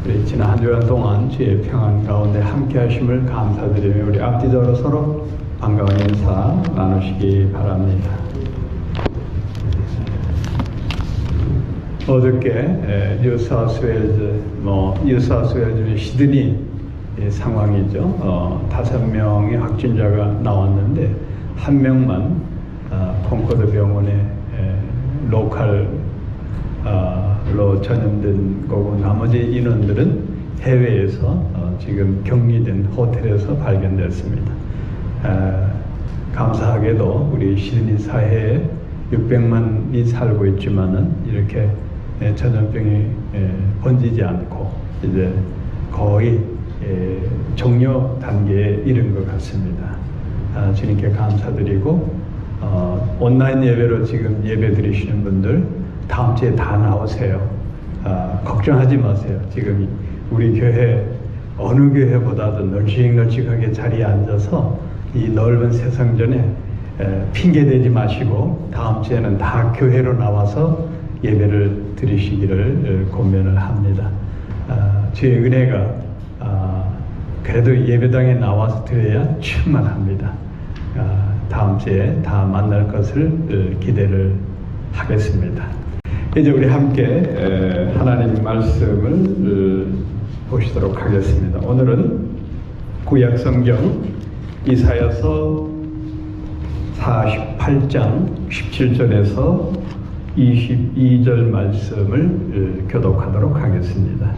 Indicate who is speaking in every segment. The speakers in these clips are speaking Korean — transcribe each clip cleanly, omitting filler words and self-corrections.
Speaker 1: 우리 지난 한 주간 동안 주의 평안 가운데 함께 하심을 감사드리며 우리 앞뒤적으로 서로 반가운 인사 나누시기 바랍니다. 어저께 뉴사우스웨일즈 시드니 상황이죠. 5명의 확진자가 나왔는데 한 명만 콩코드 병원에 로컬로 전염된 거고 나머지 인원들은 해외에서 지금 격리된 호텔에서 발견됐습니다. 감사하게도 우리 시드니 사회에 600만이 살고 있지만은 이렇게 전염병이 번지지 않고 이제 거의 종료 단계에 이른 것 같습니다. 주님께 감사드리고 온라인 예배로 지금 예배 드리시는 분들 다음 주에 다 나오세요. 걱정하지 마세요. 지금 우리 교회 어느 교회보다도 널찍널찍하게 자리에 앉아서 이 넓은 세상전에 핑계대지 마시고 다음 주에는 다 교회로 나와서 예배를 드리시기를 권면을 합니다. 주의 은혜가 그래도 예배당에 나와서 드려야 충만합니다. 다음 주에 다 만날 것을 기대를 하겠습니다. 이제 우리 함께 하나님 말씀을 보시도록 하겠습니다. 오늘은 구약 성경 이사야서 48장 17절에서 22절 말씀을 교독하도록 하겠습니다.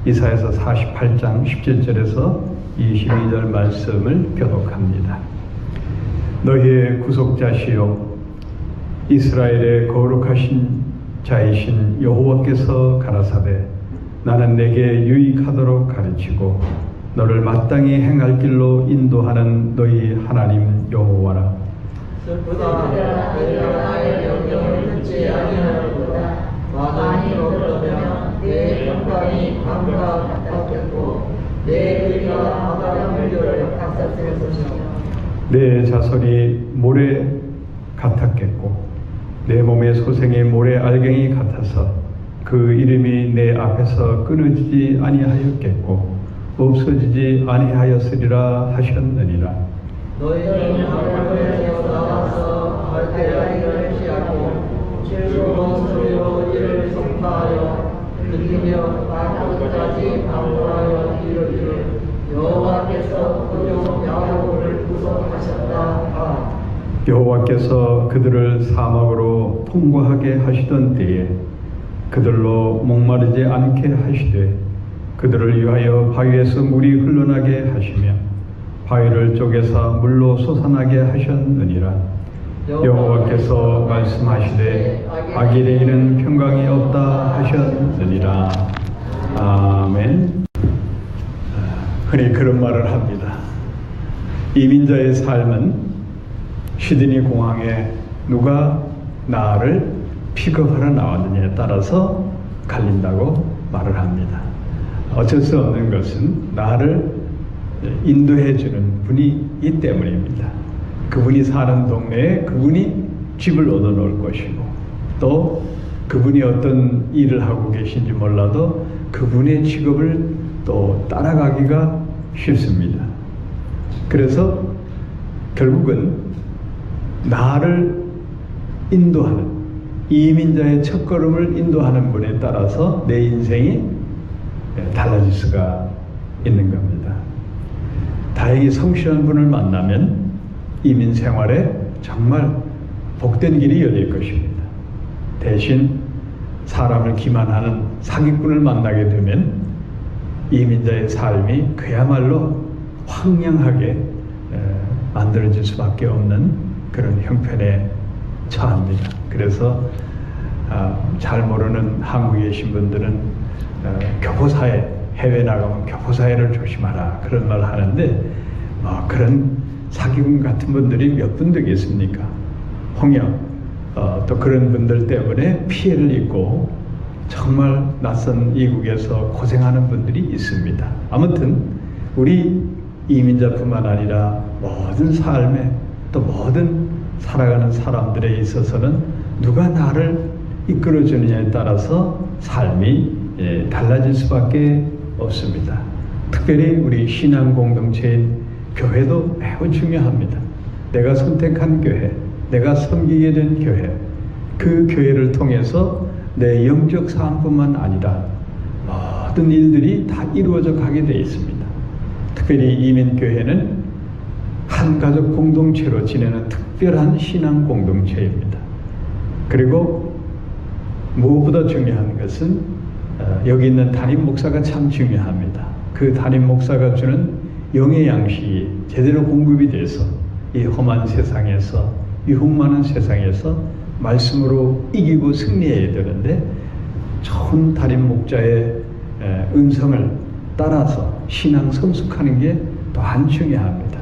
Speaker 1: 이사야서 48장 17절에서 22절 말씀을 교독합니다. 너희의 구속자시요 이스라엘의 거룩하신 자이신 여호와께서 가라사대 나는 내게 유익하도록 가르치고 너를 마땅히 행할 길로 인도하는 너희 하나님 여호와라.
Speaker 2: 슬프다 내가 나의 명령을 듣지 아니하였도다. 많이 얻으면 내 평강이 강과 같았겠고 내 의가 바다 물결을 같았을 것이며
Speaker 1: 내 자손이 모래 같았겠고 내 몸의 소생이 모래 알갱이 같아서 그 이름이 내 앞에서 끊어지지 아니하였겠고 없어지지 아니하였으리라 하셨느니라.
Speaker 2: 너희는 하늘에서 나와서 갈대아이를 피하고 즐거운 소리로 이를 선포하여 들리며 땅끝까지 방문하여 이르기를 여호와께서 그종 야곱을 구속하셨다.
Speaker 1: 여호와께서 그들을 사막으로 통과하게 하시던 때에 그들로 목마르지 않게 하시되 그들을 위하여 바위에서 물이 흘러나게 하시며 바위를 쪼개서 물로 솟아나게 하셨느니라. 여호와께서 말씀하시되 악인의 일은 평강이 없다 하셨느니라. 아멘. 흔히 그런 말을 합니다. 이민자의 삶은 시드니 공항에 누가 나를 픽업하러 나왔느냐에 따라서 갈린다고 말을 합니다. 어쩔 수 없는 것은 나를 인도해 주는 분이 있기 때문입니다. 그분이 사는 동네에 그분이 집을 얻어 놓을 것이고 또 그분이 어떤 일을 하고 계신지 몰라도 그분의 직업을 또 따라가기가 쉽습니다. 그래서 결국은 나를 인도하는 이민자의 첫걸음을 인도하는 분에 따라서 내 인생이 달라질 수가 있는 겁니다. 다행히 성실한 분을 만나면 이민 생활에 정말 복된 길이 열릴 것입니다. 대신 사람을 기만하는 사기꾼을 만나게 되면 이민자의 삶이 그야말로 황량하게 만들어질 수밖에 없는 그런 형편에 처합니다. 그래서 잘 모르는 한국에 계신 분들은 교포사회, 해외 나가면 교포사회를 조심하라 그런 말 하는데 그런 사기꾼 같은 분들이 몇 분 되겠습니까? 홍역 또 그런 분들 때문에 피해를 입고 정말 낯선 이국에서 고생하는 분들이 있습니다. 아무튼 우리 이민자뿐만 아니라 모든 삶에 또 모든 살아가는 사람들에 있어서는 누가 나를 이끌어주느냐에 따라서 삶이 달라질 수밖에 없습니다. 특별히 우리 신앙 공동체인 교회도 매우 중요합니다. 내가 선택한 교회, 내가 섬기게 된 교회, 그 교회를 통해서 내 영적 삶뿐만 아니라 모든 일들이 다 이루어져 가게 되어 있습니다. 특별히 이민교회는 한 가족 공동체로 지내는 특별한 신앙 공동체입니다. 그리고 무엇보다 중요한 것은 여기 있는 담임 목사가 참 중요합니다. 그 담임 목사가 주는 영의 양식이 제대로 공급이 돼서 이 험한 세상에서, 유혹 많은 세상에서 말씀으로 이기고 승리해야 되는데, 좋은 담임 목자의 음성을 따라서 신앙 성숙하는 게 또한 중요합니다.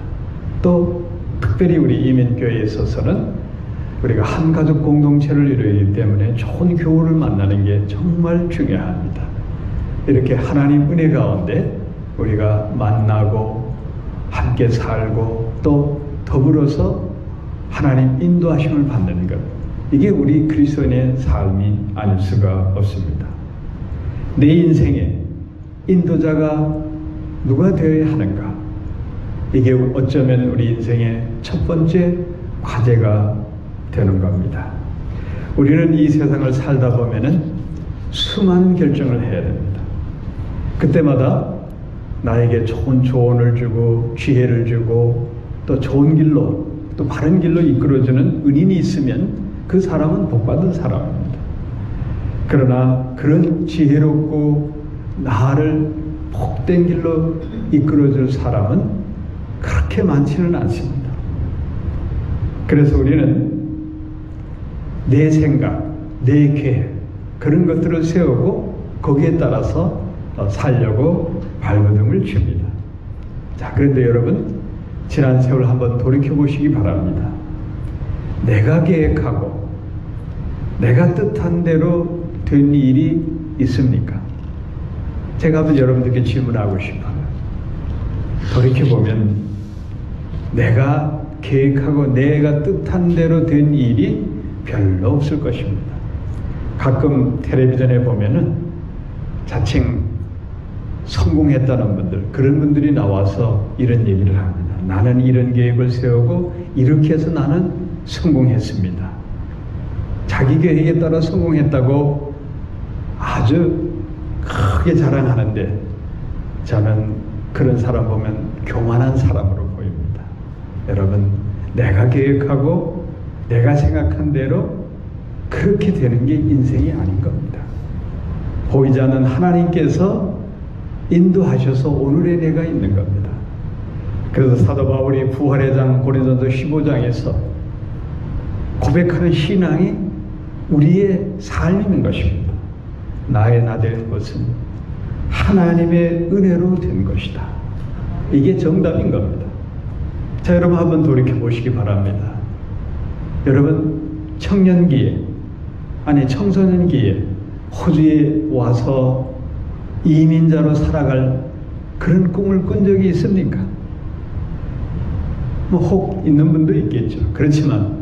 Speaker 1: 또 특별히 우리 이민교회에 있어서는 우리가 한 가족 공동체를 이루기 때문에 좋은 교우를 만나는 게 정말 중요합니다. 이렇게 하나님 은혜 가운데 우리가 만나고 함께 살고 또 더불어서 하나님 인도하심을 받는 것, 이게 우리 그리스도인의 삶이 아닐 수가 없습니다. 내 인생에 인도자가 누가 되어야 하는가? 이게 어쩌면 우리 인생의 첫 번째 과제가 되는 겁니다. 우리는 이 세상을 살다 보면은 수많은 결정을 해야 됩니다. 그때마다 나에게 좋은 조언을 주고 지혜를 주고 또 좋은 길로, 또 바른 길로 이끌어주는 은인이 있으면 그 사람은 복받은 사람입니다. 그러나 그런 지혜롭고 나를 복된 길로 이끌어줄 사람은 그렇게 많지는 않습니다. 그래서 우리는 내 생각, 내 계획, 그런 것들을 세우고 거기에 따라서 살려고 발버둥을 칩니다. 자, 그런데 여러분, 지난 세월 한번 돌이켜 보시기 바랍니다. 내가 계획하고 내가 뜻한 대로 된 일이 있습니까? 제가 한번 여러분들께 질문하고 싶어요. 돌이켜보면 내가 계획하고 내가 뜻한 대로 된 일이 별로 없을 것입니다. 가끔 텔레비전에 보면은 자칭 성공했다는 분들, 그런 분들이 나와서 이런 얘기를 합니다. 나는 이런 계획을 세우고 이렇게 해서 나는 성공했습니다. 자기 계획에 따라 성공했다고 아주 크게 자랑하는데, 저는 그런 사람 보면 교만한 사람으로 보입니다. 여러분, 내가 계획하고 내가 생각한 대로 그렇게 되는 게 인생이 아닌 겁니다. 보이지 않는 하나님께서 인도하셔서 오늘의 내가 있는 겁니다. 그래서 사도 바울이 부활의 장 고린도서 15장에서 고백하는 신앙이 우리의 삶인 것입니다. 나의 나 되는 것은 하나님의 은혜로 된 것이다. 이게 정답인 겁니다. 자, 여러분 한번 돌이켜 보시기 바랍니다. 여러분, 청년기에, 아니 청소년기에 호주에 와서 이민자로 살아갈 그런 꿈을 꾼 적이 있습니까? 혹 있는 분도 있겠죠. 그렇지만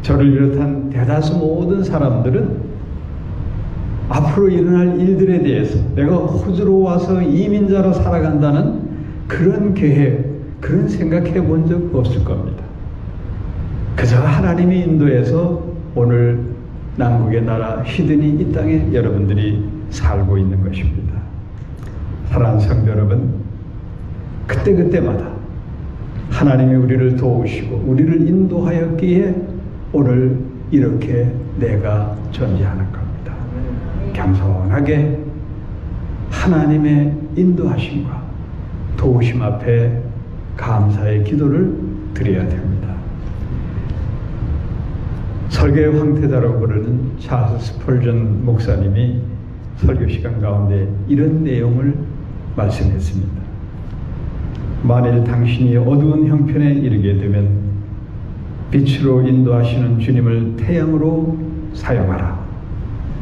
Speaker 1: 저를 비롯한 대다수 모든 사람들은 앞으로 일어날 일들에 대해서 내가 호주로 와서 이민자로 살아간다는 그런 계획, 그런 생각해 본 적 없을 겁니다. 그저 하나님이 인도해서 오늘 남국의 나라 시드니 이 땅에 여러분들이 살고 있는 것입니다. 사랑하는 성도 여러분, 그때그때마다 하나님이 우리를 도우시고 우리를 인도하였기에 오늘 이렇게 내가 존재하는 겁니다. 겸손하게 하나님의 인도하심과 도우심 앞에 감사의 기도를 드려야 됩니다. 설교의 황태자라고 부르는 찰스 스펄전 목사님이 설교 시간 가운데 이런 내용을 말씀했습니다. 만일 당신이 어두운 형편에 이르게 되면 빛으로 인도하시는 주님을 태양으로 사용하라.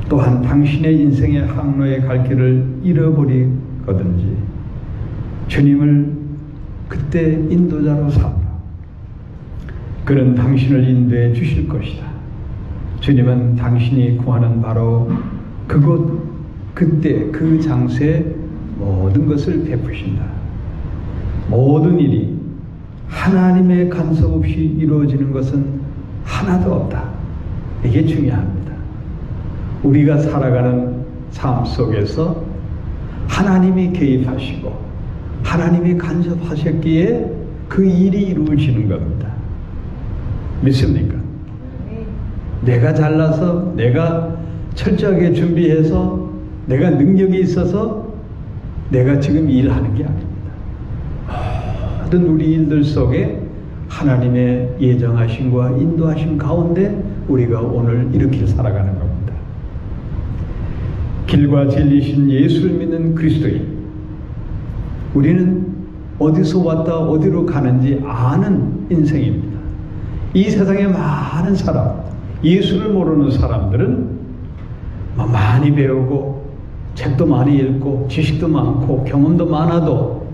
Speaker 1: 또한 당신의 인생의 항로에 갈 길을 잃어버리거든지 주님을 그때 인도자로 삼아. 그는 당신을 인도해 주실 것이다. 주님은 당신이 구하는 바로 그곳, 그때, 그 장소에 모든 것을 베푸신다. 모든 일이 하나님의 간섭 없이 이루어지는 것은 하나도 없다. 이게 중요합니다. 우리가 살아가는 삶 속에서 하나님이 개입하시고 하나님이 간섭하셨기에 그 일이 이루어지는 겁니다. 믿습니까? 내가 잘나서 내가 철저하게 준비해서 내가 능력이 있어서 내가 지금 일하는 게 아닙니다. 모든 우리 일들 속에 하나님의 예정하심과 인도하심 가운데 우리가 오늘 이렇게 살아가는 겁니다. 길과 진리신 예수를 믿는 그리스도인, 우리는 어디서 왔다 어디로 가는지 아는 인생입니다. 이 세상에 많은 사람, 예수를 모르는 사람들은 많이 배우고 책도 많이 읽고 지식도 많고 경험도 많아도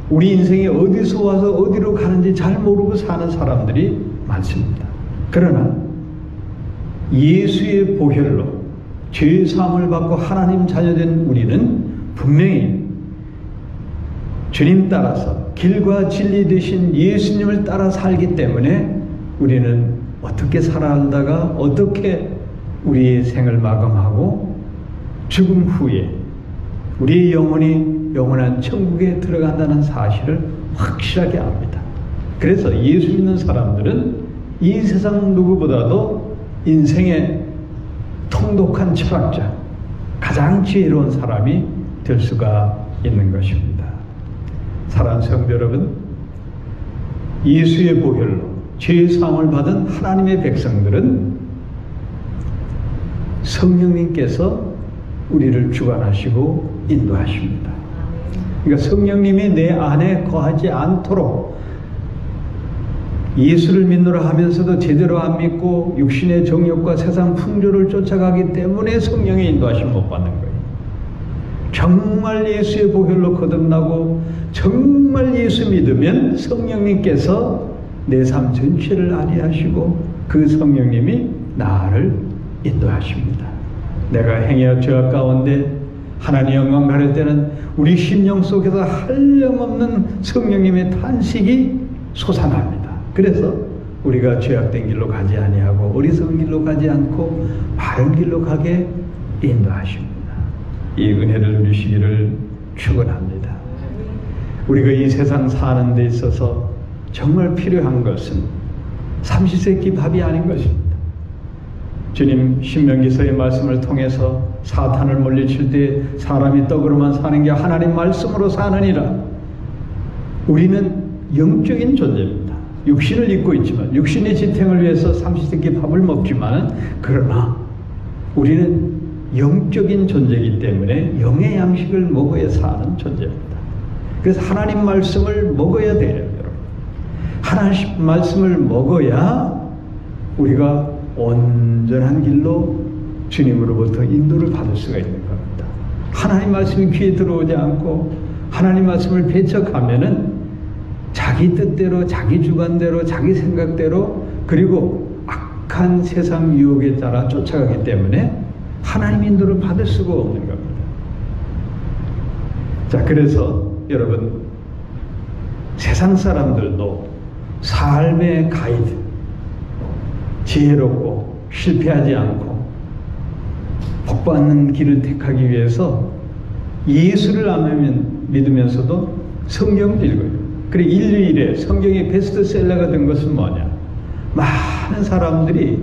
Speaker 1: 우리 인생이 어디서 와서 어디로 가는지 잘 모르고 사는 사람들이 많습니다. 그러나 예수의 보혈로 죄의 사함을 받고 하나님 자녀된 우리는 분명히 주님 따라서 길과 진리 되신 예수님을 따라 살기 때문에 우리는 어떻게 살아가다가 어떻게 우리의 생을 마감하고 죽음 후에 우리의 영혼이 영원한 천국에 들어간다는 사실을 확실하게 압니다. 그래서 예수 믿는 사람들은 이 세상 누구보다도 인생의 통독한 철학자, 가장 지혜로운 사람이 될 수가 있는 것입니다. 사랑하는 성도 여러분, 예수의 보혈로 죄의 사함을 받은 하나님의 백성들은 성령님께서 우리를 주관하시고 인도하십니다. 그러니까 성령님이 내 안에 거하지 않도록 예수를 믿노라 하면서도 제대로 안 믿고 육신의 정욕과 세상 풍조를 쫓아가기 때문에 성령의 인도하심 못 받는 거예요. 정말 예수의 보혈로 거듭나고 정말 예수 믿으면 성령님께서 내 삶 전체를 안위하시고 그 성령님이 나를 인도하십니다. 내가 행여 죄악 가운데 하나님 영광 가릴 때는 우리 심령 속에서 한량없는 성령님의 탄식이 솟아납니다. 그래서 우리가 죄악된 길로 가지 아니하고 어리석은 길로 가지 않고 바른 길로 가게 인도하십니다. 이 은혜를 누리시기를 축원합니다. 우리가 이 세상 사는 데 있어서 정말 필요한 것은 삼시세끼 밥이 아닌 것입니다. 주님 신명기서의 말씀을 통해서 사탄을 물리칠 때 사람이 떡으로만 사는 게 하나님 말씀으로 사느니라. 우리는 영적인 존재입니다. 육신을 입고 있지만 육신의 지탱을 위해서 삼시세끼 밥을 먹지만 그러나 우리는 영적인 존재이기 때문에 영의 양식을 먹어야 사는 존재입니다. 그래서 하나님 말씀을 먹어야 돼요, 여러분. 하나님 말씀을 먹어야 우리가 온전한 길로 주님으로부터 인도를 받을 수가 있는 겁니다. 하나님 말씀이 귀에 들어오지 않고 하나님 말씀을 배척하면은 자기 뜻대로, 자기 주관대로, 자기 생각대로 그리고 악한 세상 유혹에 따라 쫓아가기 때문에 하나님 인도를 받을 수가 없는 겁니다. 자, 그래서 여러분, 세상 사람들도 삶의 가이드, 지혜롭고 실패하지 않고 복받는 길을 택하기 위해서 예수를 안 믿으면서도 성경을 읽어요. 그리고 일요일에 성경의 베스트셀러가 된 것은 뭐냐? 많은 사람들이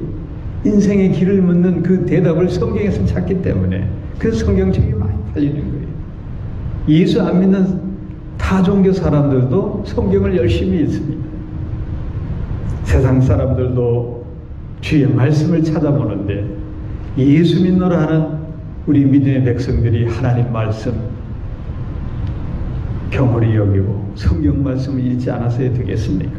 Speaker 1: 인생의 길을 묻는 그 대답을 성경에서 찾기 때문에 그 성경책이 많이 팔리는 거예요. 예수 안 믿는 타 종교 사람들도 성경을 열심히 읽습니다. 세상 사람들도 주의 말씀을 찾아보는데 예수 믿노라 하는 우리 믿음의 백성들이 하나님 말씀 경홀히 여기고 성경 말씀을 읽지 않아서야 되겠습니까?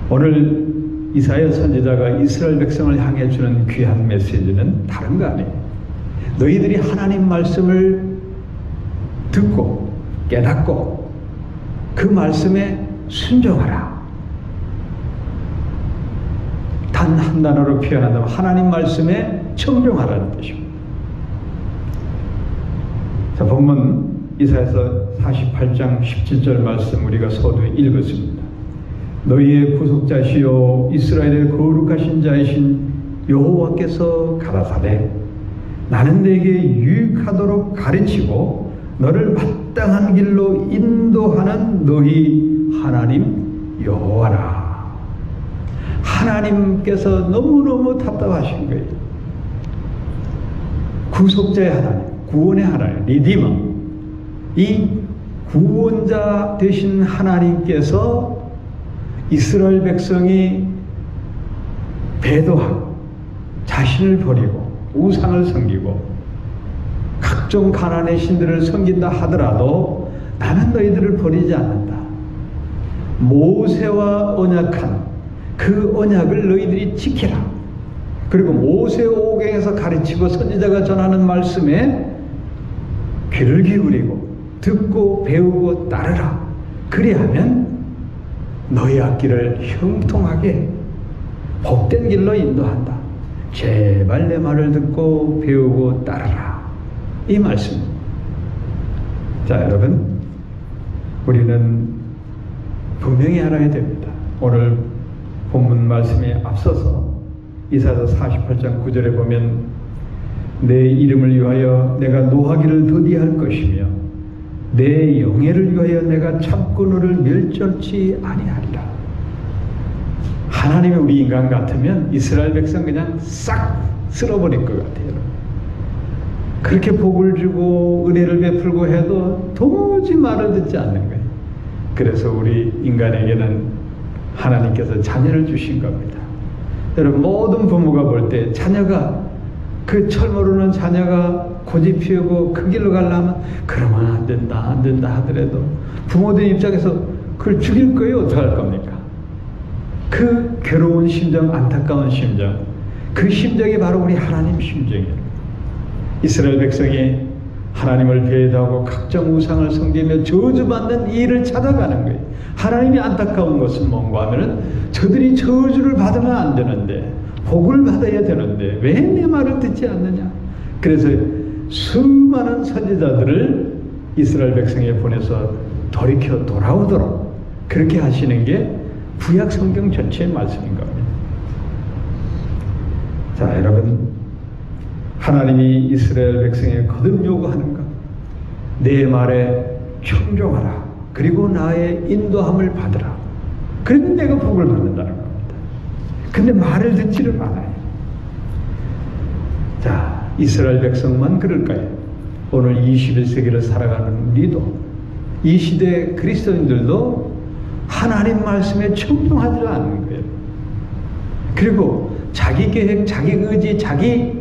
Speaker 1: 오늘 이사야 선지자가 이스라엘 백성을 향해 주는 귀한 메시지는 다른 거 아니에요. 너희들이 하나님 말씀을 듣고 깨닫고 그 말씀에 순종하라. 단 한 단어로 표현한다면 하나님 말씀에 청종하라는 뜻입니다. 자, 본문 이사야서 48장 17절 말씀 우리가 서두에 읽었습니다. 너희의 구속자시요 이스라엘의 거룩하신 자이신 여호와께서 가라사대 나는 네게 유익하도록 가르치고 너를 마땅한 길로 인도하는 너희 하나님 여호와라. 하나님께서 너무너무 답답하신 거예요. 구속자의 하나님, 구원의 하나님, 리디머. 이 구원자 되신 하나님께서 이스라엘 백성이 배도하고 자신을 버리고 우상을 섬기고 각종 가난의 신들을 섬긴다 하더라도 나는 너희들을 버리지 않는다. 모세와 언약한 그 언약을 너희들이 지키라. 그리고 모세오경에서 가르치고 선지자가 전하는 말씀에 귀를 기울이고 듣고 배우고 따르라. 그리하면 너희 앞길을 형통하게 복된 길로 인도한다. 제발 내 말을 듣고 배우고 따르라. 이 말씀. 자, 여러분, 우리는 분명히 알아야 됩니다. 오늘 본문 말씀에 앞서서 이사야서 48장 9절에 보면 내 이름을 위하여 내가 노하기를 더디할 것이며 내 영예를 위하여 내가 참고 너를 멸절치 아니하리라. 하나님이 우리 인간 같으면 이스라엘 백성 그냥 싹 쓸어버릴 것 같아요. 그렇게 복을 주고 은혜를 베풀고 해도 도무지 말을 듣지 않는 거예요. 그래서 우리 인간에게는 하나님께서 자녀를 주신 겁니다. 여러분, 모든 부모가 볼 때 자녀가 그 철모르는 자녀가 고집 피우고 그 길로 가려면 그러면 안 된다 하더라도 부모들 입장에서 그걸 죽일 거예요. 어떡할 겁니까? 그 괴로운 심정, 안타까운 심정, 그 심정이 바로 우리 하나님 심정이에요. 이스라엘 백성이 하나님을 배회하고 각종 우상을 섬기며 저주받는 이 일을 찾아가는 거예요. 하나님이 안타까운 것은 뭔가 하면은 저들이 저주를 받으면 안 되는데 복을 받아야 되는데 왜 내 말을 듣지 않느냐. 그래서 수많은 선지자들을 이스라엘 백성에 보내서 돌이켜 돌아오도록 그렇게 하시는 게 구약 성경 전체의 말씀인 겁니다. 자, 여러분, 하나님이 이스라엘 백성에 거듭 요구하는 것, 내 말에 청종하라. 그리고 나의 인도함을 받으라. 그러면 내가 복을 받는다는 겁니다. 근데 말을 듣지를 않아요. 자, 이스라엘 백성만 그럴까요? 오늘 21세기를 살아가는 우리도, 이 시대 그리스도인들도 하나님 말씀에 청종하지 않는 거예요. 그리고 자기 계획, 자기 의지, 자기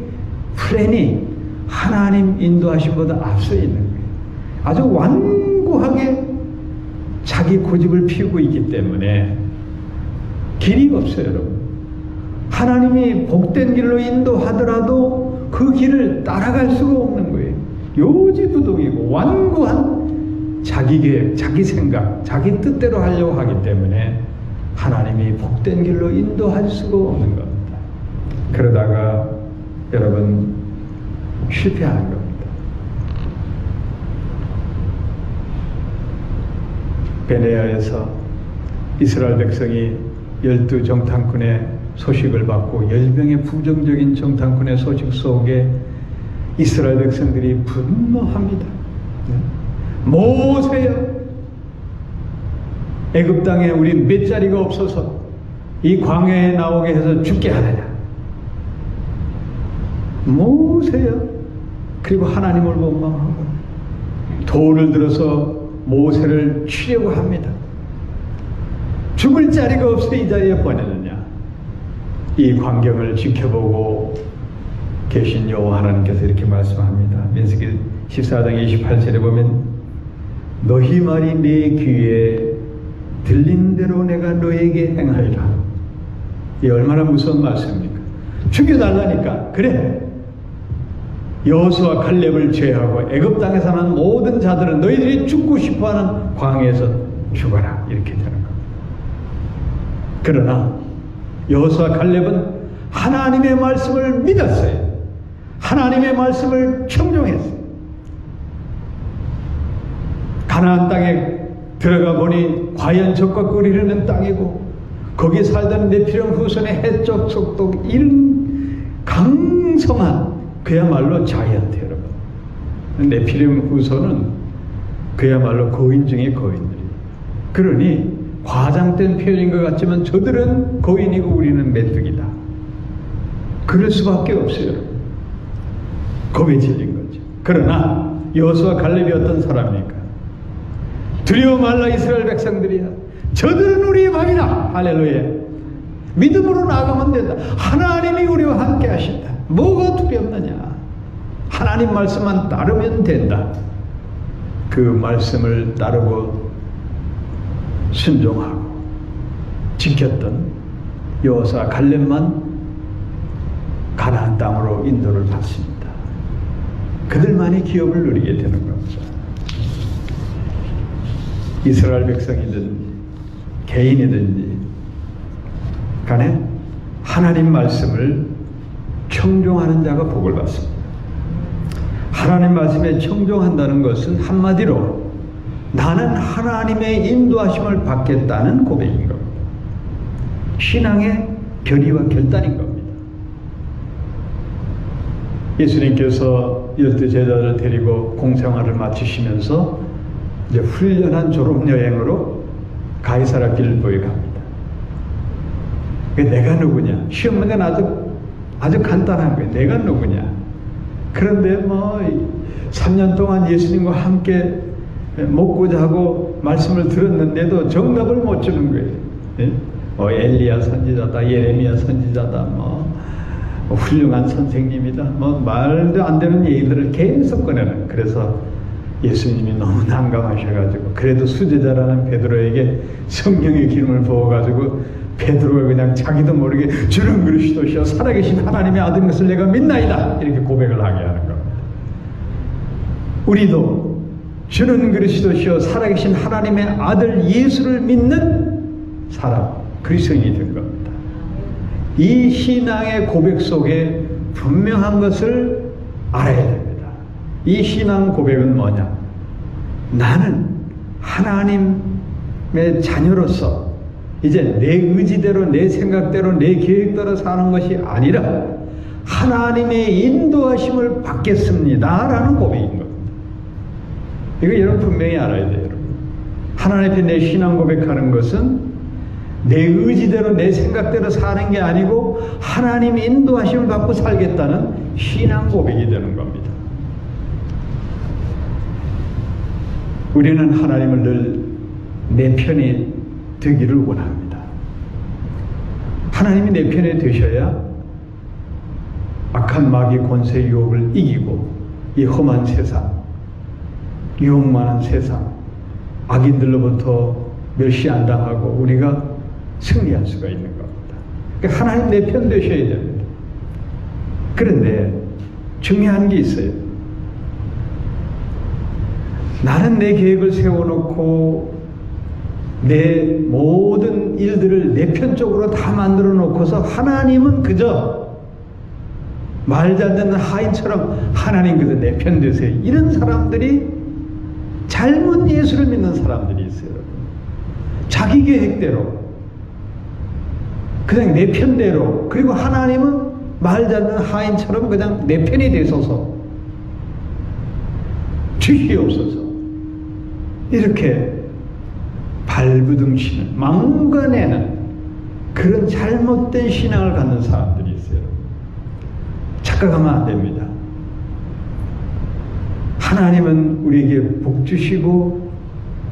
Speaker 1: 플랜이 하나님 인도하심보다 앞서 있는 거예요. 아주 완고하게 자기 고집을 피우고 있기 때문에 길이 없어요, 여러분. 하나님이 복된 길로 인도하더라도 그 길을 따라갈 수가 없는 거예요. 요지부동이고 완고한 자기 계획, 자기 생각, 자기 뜻대로 하려고 하기 때문에 하나님이 복된 길로 인도할 수가 없는 겁니다. 그러다가 여러분 실패하는 겁니다. 베네아에서 이스라엘 백성이 12 정탐꾼의 소식을 받고 10명의 부정적인 정탐꾼의 소식 속에 이스라엘 백성들이 분노합니다. 모세야, 애굽 땅에 우리 몇 자리가 없어서 이 광야에 나오게 해서 죽게 하느냐. 모세야. 그리고 하나님을 원망하고 돌을 들어서 모세를 치려고 합니다. 죽을 자리가 없어 이 자리에 보내느냐. 이 광경을 지켜보고 계신 여호와 하나님께서 이렇게 말씀합니다. 민수기 14장 28절에 보면 너희 말이 내 귀에 들린 대로 내가 너에게 행하리라. 이 얼마나 무서운 말씀입니까? 죽여달라니까. 그래, 여호수아 칼렙을 제하고 애굽 땅에 사는 모든 자들은 너희들이 죽고 싶어하는 광야에서 죽어라. 이렇게 되는 겁니다. 그러나 여호수아 칼렙은 하나님의 말씀을 믿었어요. 하나님의 말씀을 청종했어요. 가나안 땅에 들어가 보니 과연 적과 꿀이 흐르는 땅이고 거기 살던 네피림 후손의 해적 속독 이런 강성한 그야말로 자이언트 여러분. 네피림 후손은 그야말로 거인 중에 거인들이. 그러니 과장된 표현인 것 같지만 저들은 거인이고 우리는 메뚜기다. 그럴 수밖에 없어요. 겁에 질린 거죠. 그러나 여호수아 갈렙이 어떤 사람입니까? 두려워 말라 이스라엘 백성들이야. 저들은 우리의 밥이다. 할렐루야. 믿음으로 나아가면 된다. 하나님이 우리와 함께 하신다. 뭐가 두렵느냐? 하나님 말씀만 따르면 된다. 그 말씀을 따르고 순종하고 지켰던 여호수아 갈렙만 가나안 땅으로 인도를 받습니다. 그들만이 기업을 누리게 되는 겁니다. 이스라엘 백성이든 개인이든지 간에 하나님 말씀을 청종하는 자가 복을 받습니다. 하나님 말씀에 청종한다는 것은 한마디로 나는 하나님의 인도하심을 받겠다는 고백인 겁니다. 신앙의 결의와 결단인 겁니다. 예수님께서 12 제자를 데리고 공생활을 마치시면서 이제 훈련한 졸업여행으로 가이사라 빌보에 갑니다. 내가 누구냐? 시험 문제는 아주 간단한 거예요. 내가 누구냐? 그런데 3년 동안 예수님과 함께 먹고 자고 말씀을 들었는데도 정답을 못 주는 거예요. 예? 엘리야 선지자다, 예레미야 선지자다, 훌륭한 선생님이다, 말도 안 되는 얘기들을 계속 꺼내는. 그래서 예수님이 너무 난감하셔가지고 그래도 수제자라는 베드로에게 성령의 기름을 부어가지고 베드로가 그냥 자기도 모르게 주는 그리스도시여 살아계신 하나님의 아들인 것을 내가 믿나이다 이렇게 고백을 하게 하는 겁니다. 우리도 주는 그리스도시여 살아계신 하나님의 아들 예수를 믿는 사람, 그리스도인이 된 겁니다. 이 신앙의 고백 속에 분명한 것을 알아야 됩니다. 이 신앙 고백은 뭐냐? 나는 하나님의 자녀로서 이제 내 의지대로, 내 생각대로, 내 계획대로 사는 것이 아니라 하나님의 인도하심을 받겠습니다 라는 고백인 겁니다. 이거 여러분 분명히 알아야 돼요. 여러분. 하나님 앞에 내 신앙 고백하는 것은 내 의지대로, 내 생각대로 사는 게 아니고 하나님의 인도하심을 받고 살겠다는 신앙 고백이 되는 겁니다. 우리는 하나님을 늘 내 편에 되기를 원합니다. 하나님이 내 편에 되셔야 악한 마귀 권세 유혹을 이기고 이 험한 세상, 유혹 많은 세상, 악인들로부터 멸시 안 당하고 우리가 승리할 수가 있는 겁니다. 그러니까 하나님 내 편 되셔야 됩니다. 그런데 중요한 게 있어요. 나는 내 계획을 세워놓고 내 모든 일들을 내 편 쪽으로 다 만들어 놓고서 하나님은 그저 말 잘 듣는 하인처럼 하나님 그저 내 편 되세요. 이런 사람들이 잘못 예수를 믿는 사람들이 있어요. 자기 계획대로 그냥 내 편대로, 그리고 하나님은 말 잘 듣는 하인처럼 그냥 내 편이 되소서, 주시옵소서 이렇게 발부둥치는, 망가내는 그런 잘못된 신앙을 갖는 사람들이 있어요. 착각하면 안 됩니다. 하나님은 우리에게 복 주시고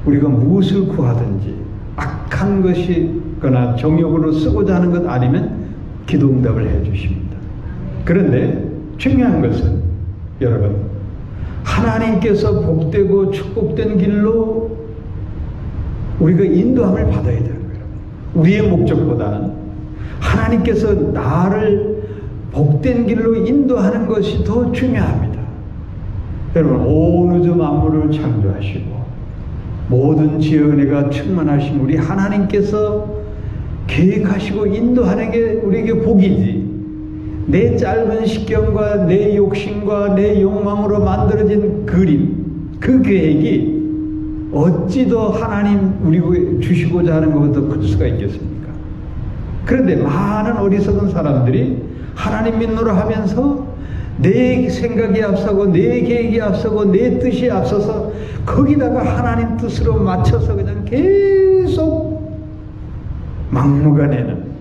Speaker 1: 우리가 무엇을 구하든지 악한 것이거나 정욕으로 쓰고자 하는 것 아니면 기도 응답을 해 주십니다. 그런데 중요한 것은 여러분, 하나님께서 복되고 축복된 길로 우리가 인도함을 받아야 되는 거예요. 우리의 목적보다는 하나님께서 나를 복된 길로 인도하는 것이 더 중요합니다. 여러분, 온 우주 만물을 창조하시고 모든 지혜의 은혜가 충만하신 우리 하나님께서 계획하시고 인도하는 게 우리에게 복이지, 내 짧은 식견과 내 욕심과 내 욕망으로 만들어진 그림, 그 계획이 어찌 더 하나님 우리 주시고자 하는 것보다 클 수가 있겠습니까? 그런데 많은 어리석은 사람들이 하나님 믿노라 하면서 내 생각이 앞서고 내 계획이 앞서고 내 뜻이 앞서서 거기다가 하나님 뜻으로 맞춰서 그냥 계속 막무가내는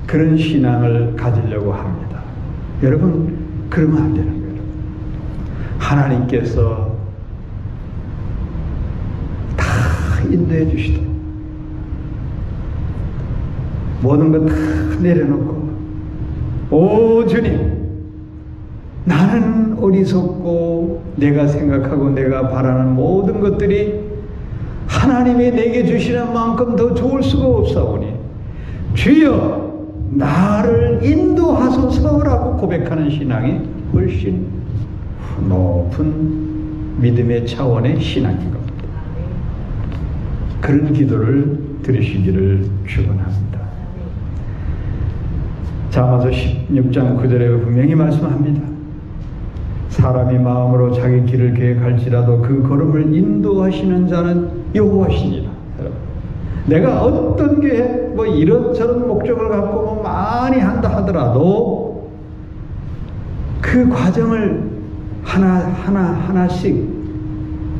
Speaker 1: 그런 신앙을 가지려고 합니다. 여러분, 그러면 안 되는 거예요. 하나님께서 다 인도해 주시도록 모든 것 다 내려놓고, 오 주님, 나는 어리석고 내가 생각하고 내가 바라는 모든 것들이 하나님이 내게 주시는 만큼 더 좋을 수가 없사오니 주여 나를 인도하소서라고 고백하는 신앙이 훨씬 높은 믿음의 차원의 신앙인 겁니다. 그런 기도를 들으시기를 축원합니다. 자마서 16장 9절에 분명히 말씀합니다. 사람이 마음으로 자기 길을 계획할지라도 그 걸음을 인도하시는 자는 여호와시니라. 내가 어떤 계획, 뭐 이런저런 목적을 갖고 뭐 많이 한다 하더라도 그 과정을 하나씩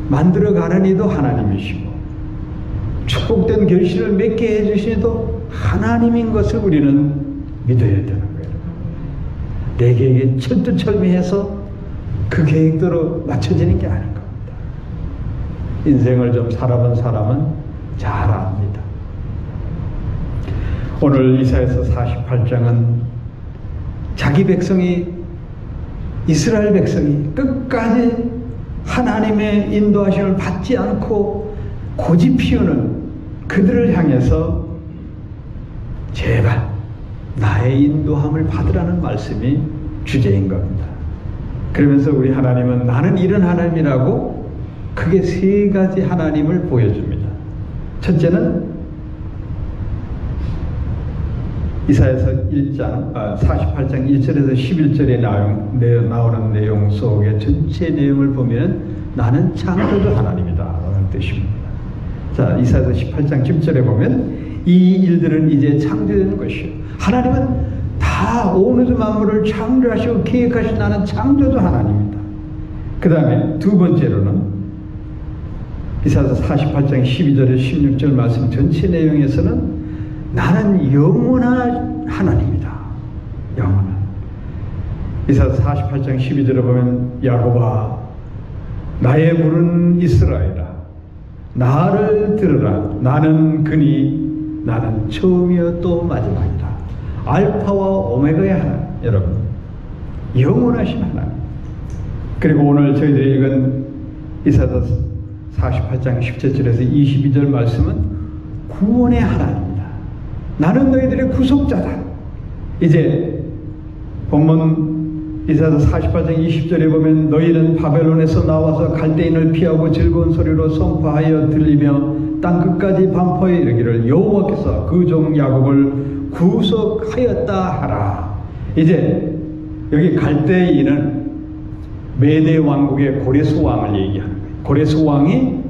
Speaker 1: 만들어가는 이도 하나님이시고 축복된 결실을 맺게 해주시도 하나님인 것을 우리는 믿어야 되는 거예요. 내 계획에 철두철미해서 그 계획대로 맞춰지는 게 아닌 겁니다. 인생을 좀 살아본 사람은 잘 압니다. 오늘 이사야서 48장은 자기 백성이, 이스라엘 백성이 끝까지 하나님의 인도하심을 받지 않고 고집 피우는 그들을 향해서 제발 나의 인도함을 받으라는 말씀이 주제인 겁니다. 그러면서 우리 하나님은 나는 이런 하나님이라고 크게 세 가지 하나님을 보여줍니다. 첫째는 이사야서 48장 1절에서 11절에 나오는 내용 속의 전체 내용을 보면 나는 창조주 하나님이다 라는 뜻입니다. 자, 이사야서 18장 10절에 보면 이 일들은 이제 창조되는 것이요, 하나님은 다 온 우주 만물을 창조하시고 계획하신 나는 창조주 하나님입니다. 그 다음에 두 번째로는 이사야서 48장 12절에 16절 말씀 전체 내용에서는 나는 영원한 하나님이다. 영원한. 이사야서 48장 12절에 보면 야곱아 나의 부른 이스라엘아 나를 들으라. 나는 그니 나는 처음이요 또 마지막이다. 알파와 오메가의 하나님. 여러분, 영원하신 하나님. 그리고 오늘 저희들이 읽은 이사야서 48장 17절에서 22절 말씀은 구원의 하나님이다. 나는 너희들의 구속자다. 이제 본문 이사야서 48장 20절에 보면 너희는 바벨론에서 나와서 갈대인을 피하고 즐거운 소리로 선포하여 들리며 땅끝까지 반포에 이르기를 여호와께서 그 종 야곱을 구속하였다 하라. 이제 여기 갈대인은 메대 왕국의 고레스 왕을 얘기하는 거예요. 고레스 왕이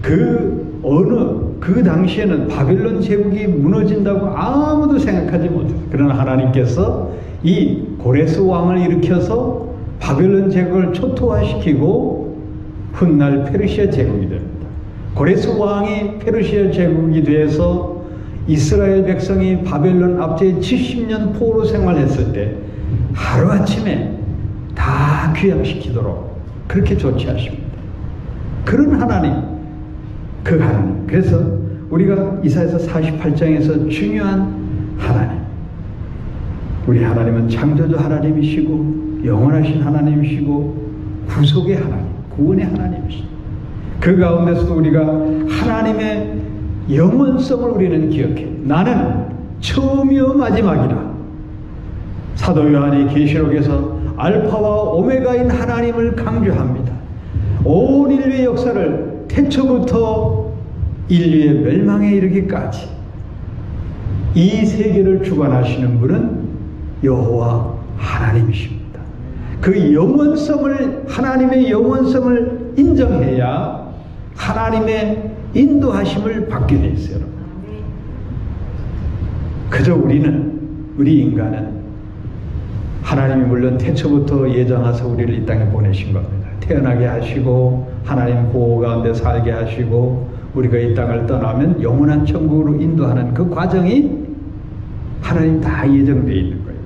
Speaker 1: 그 당시에는 바벨론 제국이 무너진다고 아무도 생각하지 못했어요. 그러나 하나님께서 이 고레스 왕을 일으켜서 바벨론 제국을 초토화시키고 훗날 페르시아 제국이 됩니다. 고레스 왕이 페르시아 제국이 돼서 이스라엘 백성이 바벨론 압제에 70년 포로 생활했을 때 하루아침에 다 귀향시키도록 그렇게 조치하십니다. 그런 하나님, 그 하나님. 그래서 우리가 이사야서 48장에서 중요한 하나님, 우리 하나님은 창조주 하나님이시고 영원하신 하나님이시고 구속의 하나님, 구원의 하나님이시죠. 그 가운데서도 우리가 하나님의 영원성을 우리는 기억해. 나는 처음이요 마지막이라. 사도 요한이 계시록에서 알파와 오메가인 하나님을 강조합니다. 온 인류의 역사를 태초부터 인류의 멸망에 이르기까지 이 세계를 주관하시는 분은 여호와 하나님이십니다. 그 영원성을, 하나님의 영원성을 인정해야 하나님의 인도하심을 받게 돼 있어요. 여러분. 그저 우리 인간은 하나님이 물론 태초부터 예정하서 우리를 이 땅에 보내신 겁니다. 태어나게 하시고 하나님 보호 가운데 살게 하시고 우리가 이 땅을 떠나면 영원한 천국으로 인도하는 그 과정이 하나님 다 예정되어 있는 거예요.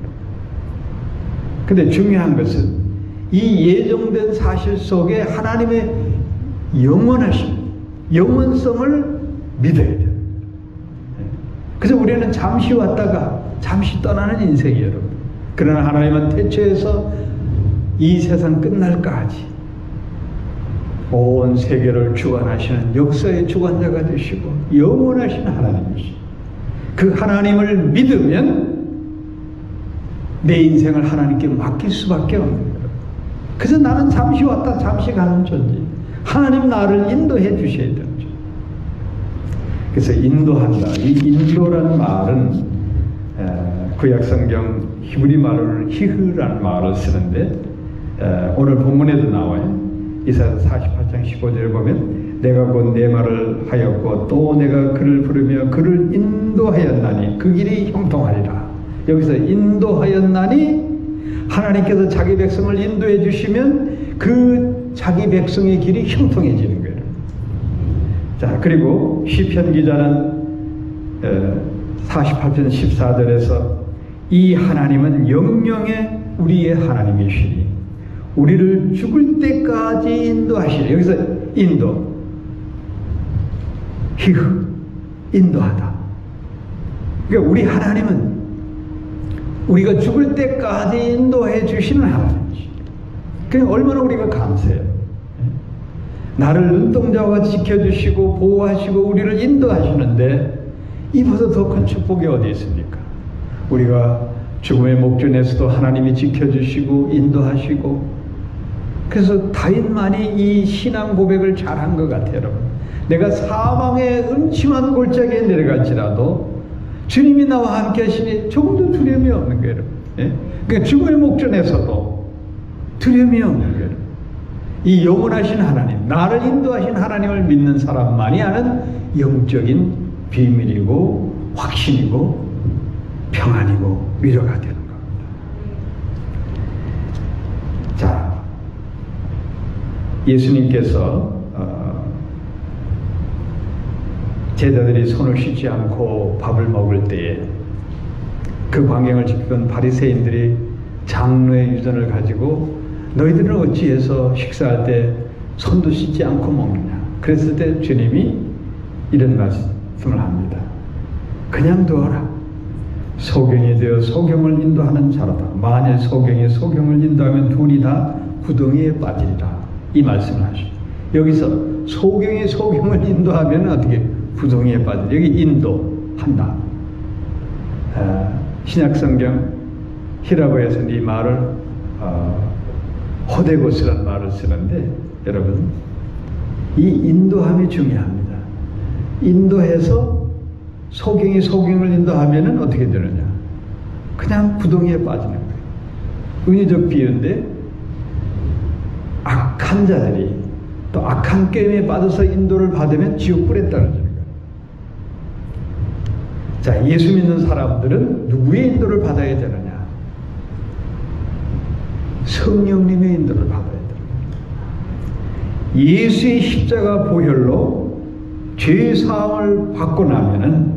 Speaker 1: 근데 중요한 것은 이 예정된 사실 속에 하나님의 영원하심, 영원성을 믿어야 돼요. 그래서 우리는 잠시 왔다가 잠시 떠나는 인생이에요, 여러분. 그러나 하나님은 태초에서 이 세상 끝날까지 온 세계를 주관하시는 역사의 주관자가 되시고 영원하신 하나님이시죠. 그 하나님을 믿으면 내 인생을 하나님께 맡길 수밖에 없는 거예요. 그래서 나는 잠시 왔다 잠시 가는 존재. 하나님 나를 인도해 주셔야 되는 존재. 그래서 인도한다. 이 인도라는 말은 구약성경 히브리 말로는 히흐라는 말을 쓰는데 오늘 본문에도 나와요. 이사야서 48장 15절에 보면 내가 곧 내 말을 하였고 또 내가 그를 부르며 그를 인도하였나니 그 길이 형통하리라. 여기서 인도하였나니 하나님께서 자기 백성을 인도해 주시면 그 자기 백성의 길이 형통해지는 거예요. 자, 그리고 시편 기자는 48편 14절에서 이 하나님은 영영의 우리의 하나님이시니 우리를 죽을 때까지 인도하시리. 여기서 인도, 히흐, 인도하다. 그러니까 우리 하나님은 우리가 죽을 때까지 인도해 주시는 하나님이시죠. 그러니까 얼마나 우리가 감사해요. 나를 눈동자와 지켜주시고 보호하시고 우리를 인도하시는데 이보다 더 큰 축복이 어디 있습니까? 우리가 죽음의 목전에서도 하나님이 지켜주시고 인도하시고 그래서 다윗만이 이 신앙 고백을 잘한 것 같아요. 여러분. 내가 사망의 음침한 골짜기에 내려갈지라도 주님이 나와 함께 하시니 조금도 두려움이 없는 거예요. 예? 그러니까 죽음의 목전에서도 두려움이 없는 거예요. 이 영원하신 하나님, 나를 인도하신 하나님을 믿는 사람만이 아는 영적인 비밀이고 확신이고 평안이고 위로가 되는 겁니다. 자, 예수님께서 제자들이 손을 씻지 않고 밥을 먹을 때에 그 광경을 지키던 바리새인들이 장로의 유전을 가지고 너희들은 어찌해서 식사할 때 손도 씻지 않고 먹느냐. 그랬을 때 주님이 이런 말씀을 합니다. 그냥 두어라. 소경이 되어 소경을 인도하는 자로다. 만일 소경이 소경을 인도하면 둘이 다 구덩이에 빠지리라. 이 말씀을 하시죠. 여기서 소경이 소경을 인도하면 어떻게 구덩이에 빠지리라. 여기 인도한다. 신약성경 히라보에서는 이 말을 호데고스라는 말을 쓰는데 여러분 이 인도함이 중요합니다. 인도해서 소경이 소경을 인도하면은 어떻게 되느냐? 그냥 구덩이에 빠지는 거예요. 은유적 비유인데 악한 자들이 또 악한 게임에 빠져서 인도를 받으면 지옥불에 떨어지는 거예요. 자, 예수 믿는 사람들은 누구의 인도를 받아야 되느냐? 성령님의 인도를 받아야 됩니다. 예수의 십자가 보혈로 죄 사함을 받고 나면은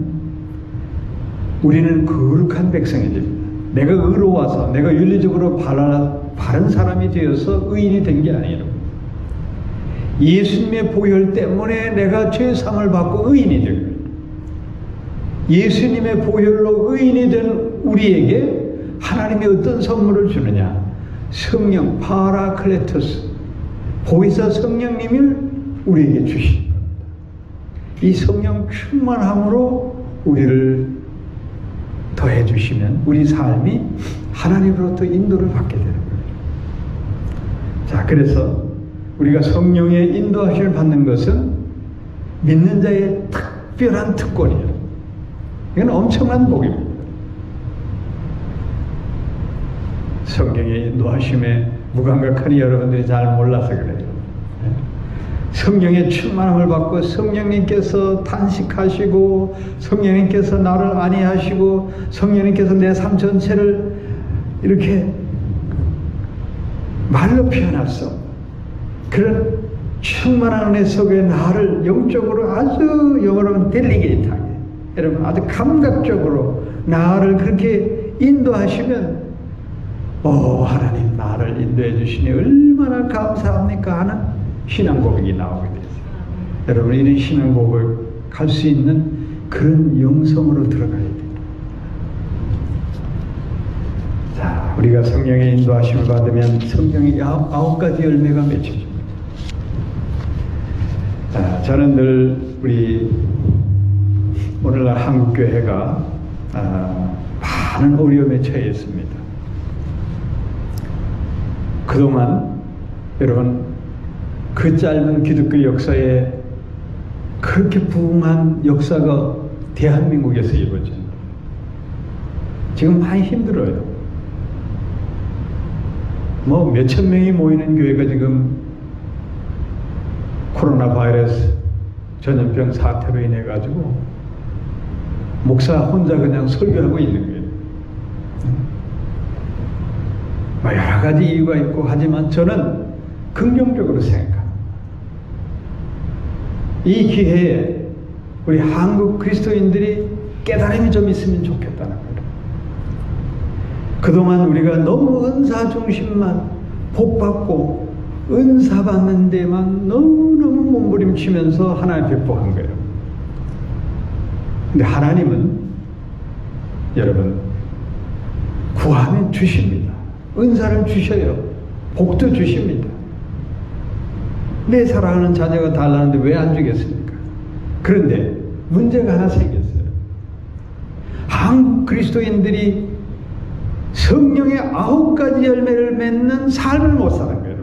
Speaker 1: 우리는 거룩한 백성이 됩니다. 내가 의로워서 내가 윤리적으로 바른 사람이 되어서 의인이 된 게 아니에요. 예수님의 보혈 때문에 내가 죄 사함을 받고 의인이 된 거예요. 예수님의 보혈로 의인이 된 우리에게 하나님이 어떤 선물을 주느냐? 성령 파라클레토스 보혜사 성령님을 우리에게 주신 겁니다. 이 성령 충만함으로 우리를 더해 주시면 우리 삶이 하나님으로부터 인도를 받게 되는 거예요. 자, 그래서 우리가 성령의 인도하심을 받는 것은 믿는 자의 특별한 특권이에요. 이건 엄청난 복입니다. 성경의 인도하심에 무감각하니 여러분들이 잘 몰라서 그래요. 성령의 충만함을 받고 성령님께서 탄식하시고 성령님께서 나를 안위하시고 성령님께서 내 삶 전체를 이렇게 말로 표현할 수 없는 그런 충만한 은혜 속에 나를 영적으로 아주 영어로는 델리게이트하게 여러분 아주 감각적으로 나를 그렇게 인도하시면 하나님 나를 인도해 주시니 얼마나 감사합니까 하는 신앙 고백이 나오게 되었어요. 여러분 이런 신앙 고백 할 수 있는 그런 영성으로 들어가야 돼요. 자, 우리가 성령의 인도하심을 받으면 성령의 아홉 가지 열매가 맺혀집니다. 자, 저는 늘 우리 오늘날 한국교회가 많은 어려움에 처해 있습니다. 그동안 여러분 그 짧은 기독교 역사에 그렇게 부흥한 역사가 대한민국에서 이루어집니다. 지금 많이 힘들어요. 뭐 몇천 명이 모이는 교회가 지금 코로나 바이러스 전염병 사태로 인해 가지고 목사 혼자 그냥 설교하고 있는 거예요. 여러 가지 이유가 있고 하지만 저는 긍정적으로 생각합니다. 이 기회에 우리 한국 그리스도인들이 깨달음이 좀 있으면 좋겠다는 거예요. 그동안 우리가 너무 은사 중심만 복받고 은사 받는 데만 너무너무 몸부림치면서 하나님 백복한 거예요. 근데 하나님은 여러분 구하면 주십니다. 은사를 주셔요. 복도 주십니다. 내 사랑하는 자녀가 달라는데 왜 안 주겠습니까? 그런데 문제가 하나 생겼어요. 한국 그리스도인들이 성령의 9가지 열매를 맺는 삶을 못 사는 거예요.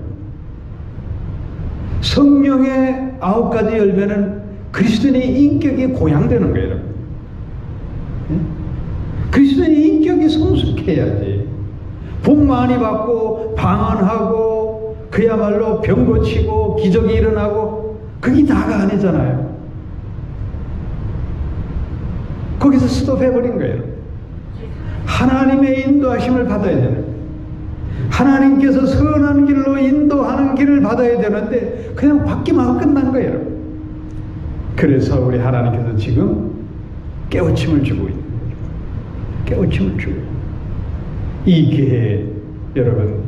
Speaker 1: 성령의 9가지 열매는 그리스도인의 인격이 고양되는 거예요. 여러분. 그리스도인의 인격이 성숙해야지. 복 많이 받고 방언하고 그야말로 병 고치고 기적이 일어나고 그게 다가 아니잖아요. 거기서 스톱해버린 거예요. 하나님의 인도하심을 받아야 되는 거예요. 하나님께서 선한 길로 인도하는 길을 받아야 되는데 그냥 받기만 하고 끝난 거예요. 그래서 우리 하나님께서 지금 깨우침을 주고 있는 거예요. 깨우침을 주고 이 기회에 여러분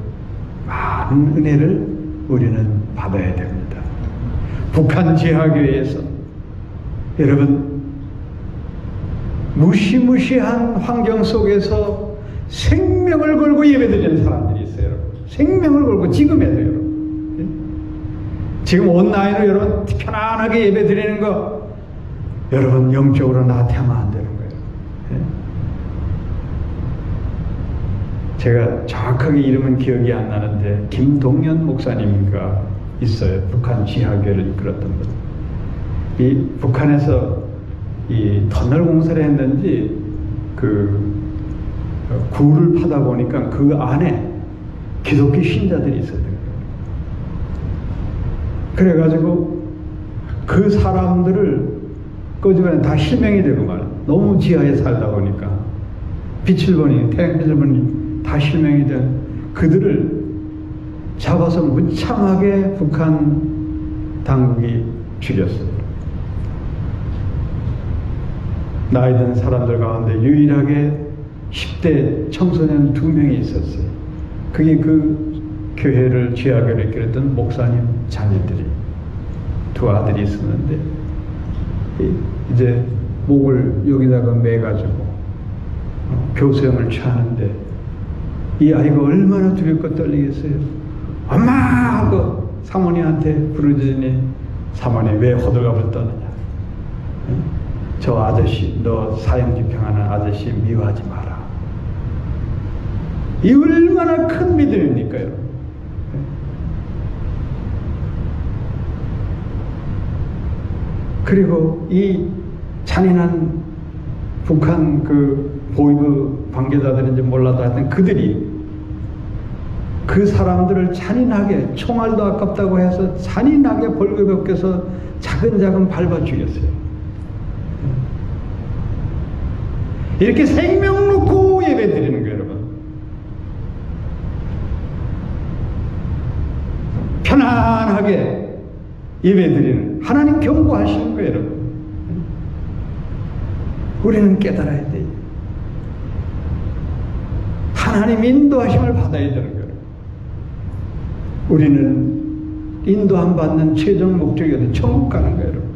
Speaker 1: 많은 은혜를 우리는 받아야 됩니다. 북한 지하교회에서 여러분 무시무시한 환경 속에서 생명을 걸고 예배드리는 사람들이 있어요. 여러분. 생명을 걸고 지금에도 여러분. 지금 온라인으로 여러분 편안하게 예배드리는 거 여러분 영적으로 나태하면 안 되는 거예요. 제가 정확하게 이름은 기억이 안 나는데 김동연 목사님과 있어요. 북한 지하교회를 이끌었던 분. 이 북한에서 이 터널 공사를 했는지 그 굴을 파다 보니까 그 안에 기독교 신자들이 있었대요. 그래가지고 그 사람들을 끄집어내 다 실명이 되고 말이야. 너무 지하에 살다 보니까 빛을 보니 태양빛을 보니 다 실명이 된 그들을 잡아서 무참하게 북한 당국이 죽였어요. 나이 든 사람들 가운데 유일하게 10대 청소년 2명이 있었어요. 그게 그 교회를 지하교회를 이끌었던 목사님 자녀들이 2 아들이 있었는데 이제 목을 여기다가 매가지고 교수형을 취하는데 이 아이가 얼마나 두렵고 떨리겠어요. 엄마! 하고 사모님한테 부르더니 사모님 왜 호들갑을 떠느냐. 저 아저씨, 너 사형집행하는 아저씨 미워하지 마라. 이 얼마나 큰 믿음입니까, 여러분? 그리고 이 잔인한 북한 그 보이브 관계자들인지 몰라도 하여튼 그들이 그 그 사람들을 잔인하게 총알도 아깝다고 해서 잔인하게 벌거벗겨서 차근차근 밟아 죽였어요. 이렇게 생명 놓고 예배 드리는 거예요, 여러분. 편안하게 예배 드리는, 하나님 경고하시는 거예요, 여러분. 우리는 깨달아야 돼요. 하나님 인도하심을 받아야 되는 거예요. 우리는 인도함 받는 최종 목적이 천국 가는 거예요, 여러분.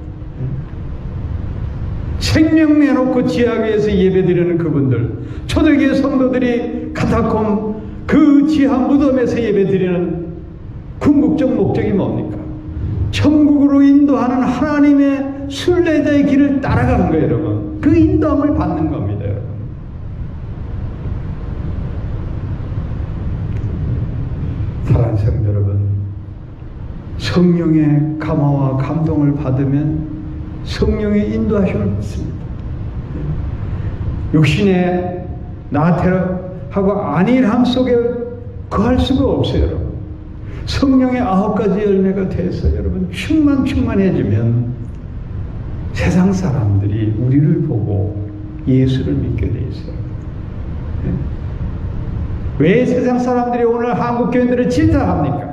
Speaker 1: 생명 내놓고 지하 위에서 예배드리는 그분들, 초대교회 성도들이 카타콤 그 지하 무덤에서 예배드리는 궁극적 목적이 뭡니까? 천국으로 인도하는 하나님의 순례자의 길을 따라가는 거예요, 여러분. 그 인도함을 받는 겁니다, 여러분. 사랑하는 성도 여러분, 성령의 감화와 감동을 받으면 성령의 인도하심을 받습니다. 육신의 나태하고 안일함 속에 거할 수가 없어요, 여러분. 성령의 9가지 열매가 돼서 여러분 충만해지면 세상 사람들이 우리를 보고 예수를 믿게 돼 있어요. 왜 세상 사람들이 오늘 한국 교인들을 질타합니까?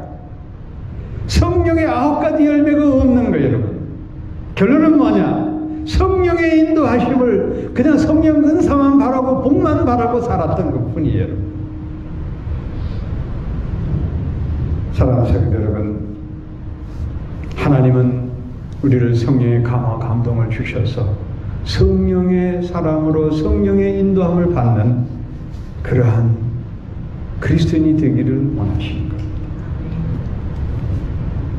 Speaker 1: 성령의 9가지 열매가 없는 거예요, 여러분. 결론은 뭐냐? 성령의 인도하심을 그냥 성령 은사만 바라고 복만 바라고 살았던 것 뿐이에요, 여러분. 사랑하는 성도 여러분, 하나님은 우리를 성령의 감화 감동을 주셔서 성령의 사랑으로 성령의 인도함을 받는 그러한 그리스도인이 되기를 원하시는 겁니다.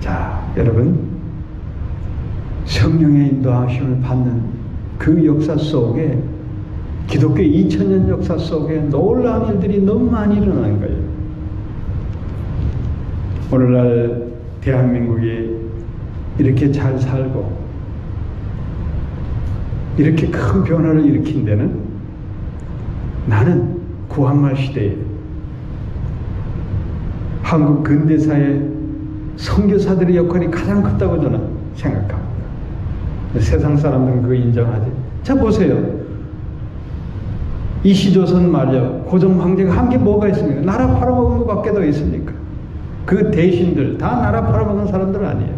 Speaker 1: 자, 여러분, 성령의 인도하심을 받는 그 역사 속에, 기독교 2000년 역사 속에 놀라운 일들이 너무 많이 일어나는 거예요. 오늘날 대한민국이 이렇게 잘 살고 이렇게 큰 변화를 일으킨 데는 나는 구한말 시대에 한국 근대사의 선교사들의 역할이 가장 컸다고 저는 생각합니다. 세상 사람들은 그거 인정하지. 자, 보세요. 이시조선 말이야, 고종 황제가 한 게 뭐가 있습니까? 나라 팔아먹은 것밖에 더 있습니까? 그 대신들 다 나라 팔아먹은 사람들 아니에요.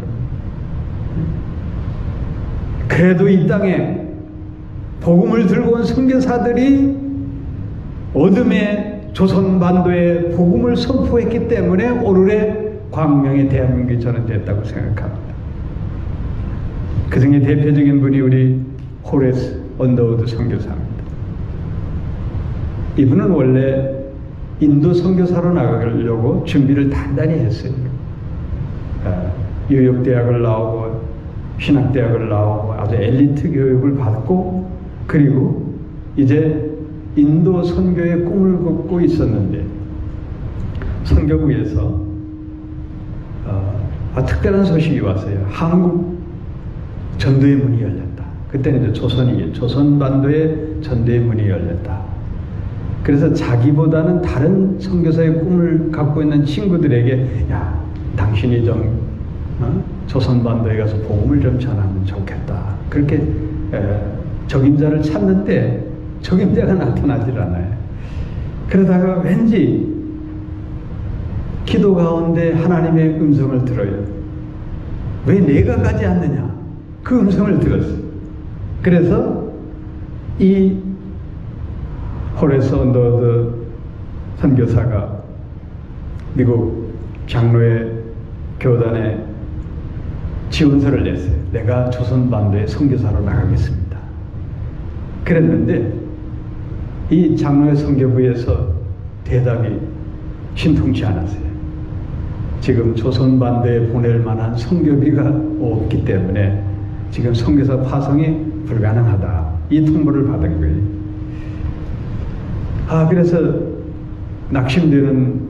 Speaker 1: 그래도 이 땅에 복음을 들고 온 선교사들이 어둠의 조선반도에 복음을 선포했기 때문에 오늘의 광명의 대한민국이 저는 됐다고 생각합니다. 그 중에 대표적인 분이 우리 호레스 언더우드 선교사입니다. 이분은 원래 인도 선교사로 나가려고 준비를 단단히 했어요. 뉴욕대학을 나오고 신학대학을 나오고 아주 엘리트 교육을 받고, 그리고 이제 인도 선교의 꿈을 걷고 있었는데 선교부에서 특별한 소식이 왔어요. 한국 전도의 문이 열렸다. 그때는 이제 조선반도에 전도의 문이 열렸다. 그래서 자기보다는 다른 선교사의 꿈을 갖고 있는 친구들에게, 야, 당신이 좀 조선반도에 가서 복음을 좀 전하면 좋겠다. 그렇게 적임자를 찾는데 적임자가 나타나질 않아요. 그러다가 왠지 기도 가운데 하나님의 음성을 들어요. 왜 내가 가지 않느냐? 그 음성을 들었어요. 그래서 이 호레스 언더우드 선교사가 미국 장로회 교단에 지원서를 냈어요. 내가 조선반도에 선교사로 나가겠습니다. 그랬는데 이 장로회 선교부에서 대답이 신통치 않았어요. 지금 조선반도에 보낼 만한 선교비가 없기 때문에 지금 선교사 파송이 불가능하다. 이 통보를 받은 거예요. 그래서 낙심되는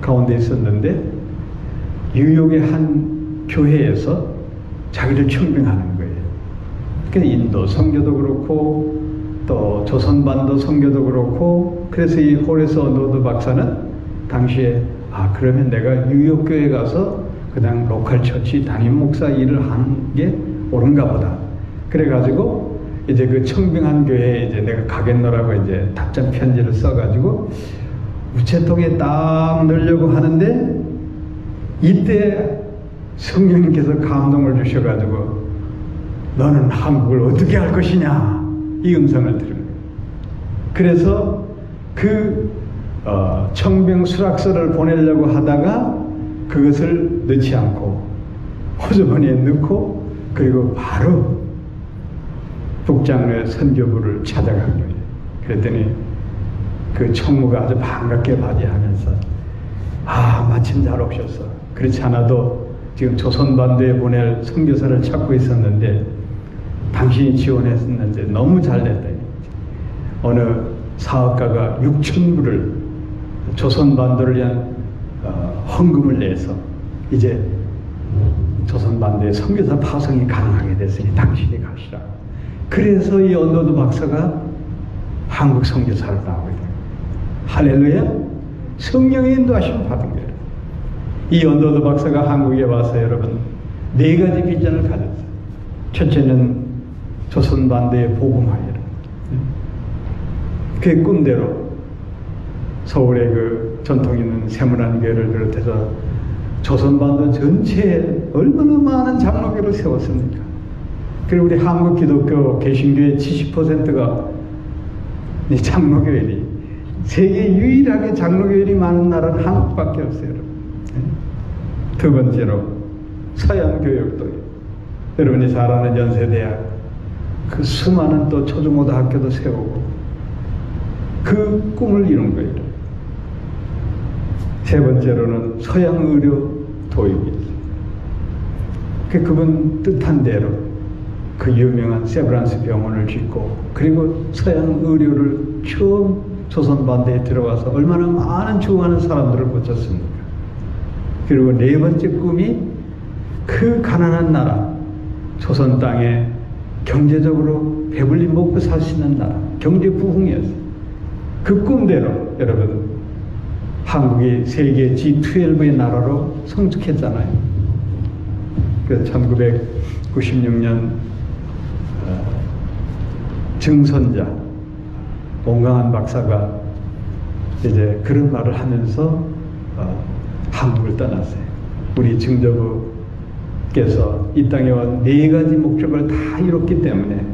Speaker 1: 가운데 있었는데 뉴욕의 한 교회에서 자기를 청빙하는 거예요. 그래서 인도 선교도 그렇고 또 조선반도 선교도 그렇고, 그래서 이 호레스 언더우드 박사는 당시에 아, 그러면 내가 뉴욕교회 가서 그냥 로컬 처치 담임 목사 일을 하는 게 옳은가 보다. 그래가지고 이제 그 청빙한 교회에 이제 내가 가겠노라고 이제 답장 편지를 써가지고 우체통에 딱 넣으려고 하는데 이때 성령님께서 감동을 주셔가지고 너는 한국을 어떻게 할 것이냐 이 음성을 들은 거예요. 그래서 그 청빙 수락서를 보내려고 하다가 그것을 넣지 않고 호주머니에 넣고 그리고 바로 북장로의 선교부를 찾아간 거예요. 그랬더니 그 총무가 아주 반갑게 맞이하면서 아, 마침 잘 오셨어. 그렇지 않아도 지금 조선반도에 보낼 선교사를 찾고 있었는데 당신이 지원했었는데 너무 잘 됐다. 어느 사업가가 6,000불을 조선반도를 위한 헌금을 내서 이제 조선반도에 선교사 파송이 가능하게 됐으니 당신이 가시라. 그래서 이 언더드 박사가 한국 선교사를 나오게 됩니다. 할렐루야. 성령의 인도하심을 받은 거예요. 이 언더드 박사가 한국에 와서 여러분 4가지 비전을 가졌어요. 첫째는 조선반도의 복음화예요. 그의 꿈대로 서울의 그 전통 있는 세문안교회를 비롯해서 조선반도 전체에 얼마나 많은 장로교를 세웠습니까? 그리고 우리 한국 기독교 개신교의 70%가 이 장로교회니 세계 유일하게 장로교회이 많은 나라는 한국밖에 없어요. 여러분. 두 번째로 서양교육도 여러분이 잘 아는 연세대학 그 수많은 또 초중고등학교도 세우고 그 꿈을 이룬 거예요. 세 번째로는 서양의료 도입이었어요. 그분 뜻한 대로 그 유명한 세브란스 병원을 짓고 그리고 서양 의료를 처음 조선반도에 들어와서 얼마나 많은 죽어가는 사람들을 고쳤습니까? 그리고 네 번째 꿈이 그 가난한 나라 조선 땅에 경제적으로 배불리 먹고 살 수 있는 나라 경제 부흥이었어요. 그 꿈대로 여러분 한국이 세계 G12의 나라로 성숙했잖아요. 그래서 1996년 증선자 몽강한 박사가 이제 그런 말을 하면서 한국을 떠났어요. 우리 증조부께서 이 땅에 온 4가지 목적을 다 이뤘기 때문에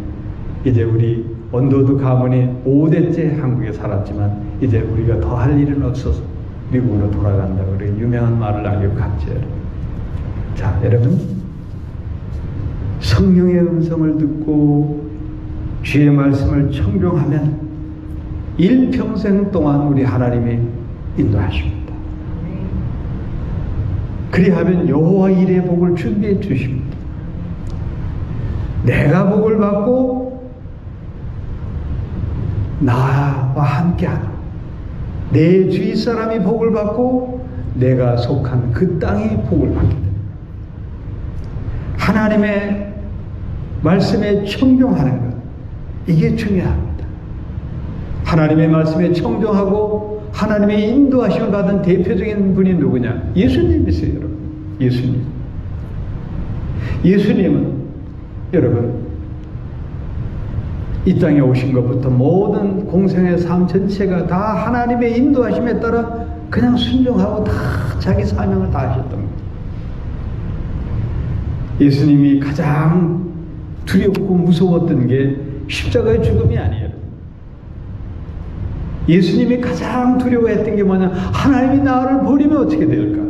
Speaker 1: 이제 우리 언더드 가문이 5대째 한국에 살았지만 이제 우리가 더 할 일은 없어서 미국으로 돌아간다고 그런 유명한 말을 알고 갔죠. 자, 여러분 성령의 음성을 듣고 주의 말씀을 청종하면 일평생 동안 우리 하나님이 인도하십니다. 그리하면 여호와 일의 복을 준비해 주십니다. 내가 복을 받고 나와 함께하는 내 주위 사람이 복을 받고 내가 속한 그 땅이 복을 받게 됩니다. 하나님의 말씀에 청종하는 것 이게 중요합니다. 하나님의 말씀에 청종하고 하나님의 인도하심을 받은 대표적인 분이 누구냐? 예수님이세요, 여러분. 예수님. 예수님은 여러분 이 땅에 오신 것부터 모든 공생의 삶 전체가 다 하나님의 인도하심에 따라 그냥 순종하고 다 자기 사명을 다 하셨던 겁니다. 예수님이 가장 두렵고 무서웠던 게 십자가의 죽음이 아니에요. 예수님이 가장 두려워했던 게 뭐냐? 하나님이 나를 버리면 어떻게 될까?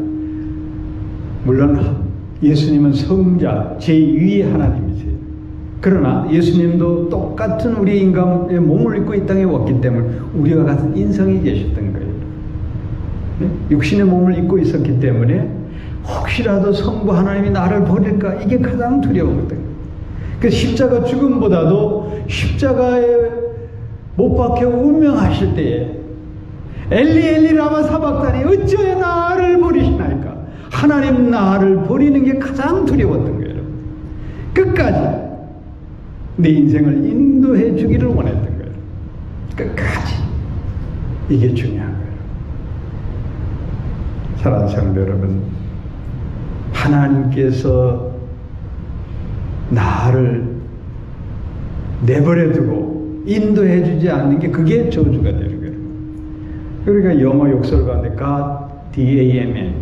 Speaker 1: 물론 예수님은 성자 제2의 하나님이세요. 그러나 예수님도 똑같은 우리 인간의 몸을 입고 이 땅에 왔기 때문에 우리와 같은 인성이 계셨던 거예요. 육신의 몸을 입고 있었기 때문에 혹시라도 성부 하나님이 나를 버릴까? 이게 가장 두려웠던 거예요. 그 십자가 죽음보다도 십자가에 못 박혀 운명하실 때에 엘리 엘리 라마 사박다니 어찌하여 나를 버리시나이까? 하나님 나를 버리는 게 가장 두려웠던 거예요. 끝까지 내 인생을 인도해 주기를 원했던 거예요. 끝까지. 이게 중요한 거예요. 사랑하는 성도 여러분, 하나님께서 나를 내버려두고 인도해 주지 않는 게 그게 저주가 되는 거예요. 그러니까 영어 욕설 가운데 God, D-A-M-N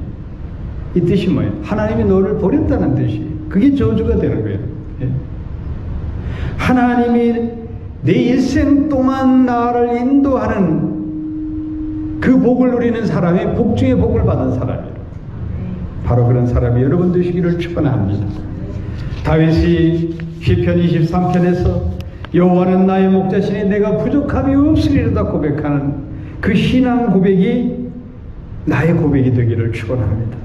Speaker 1: 이 뜻이 뭐예요? 하나님이 너를 버렸다는 뜻이. 그게 저주가 되는 거예요. 예? 하나님이 내 일생 동안 나를 인도하는 그 복을 누리는 사람이 복 중에 복을 받은 사람이에요. 바로 그런 사람이 여러분 되시기를 축원합니다. 다윗이 시편 23편에서 여호와는 나의 목자시니 내가 부족함이 없으리로다 고백하는 그 신앙 고백이 나의 고백이 되기를 축원합니다.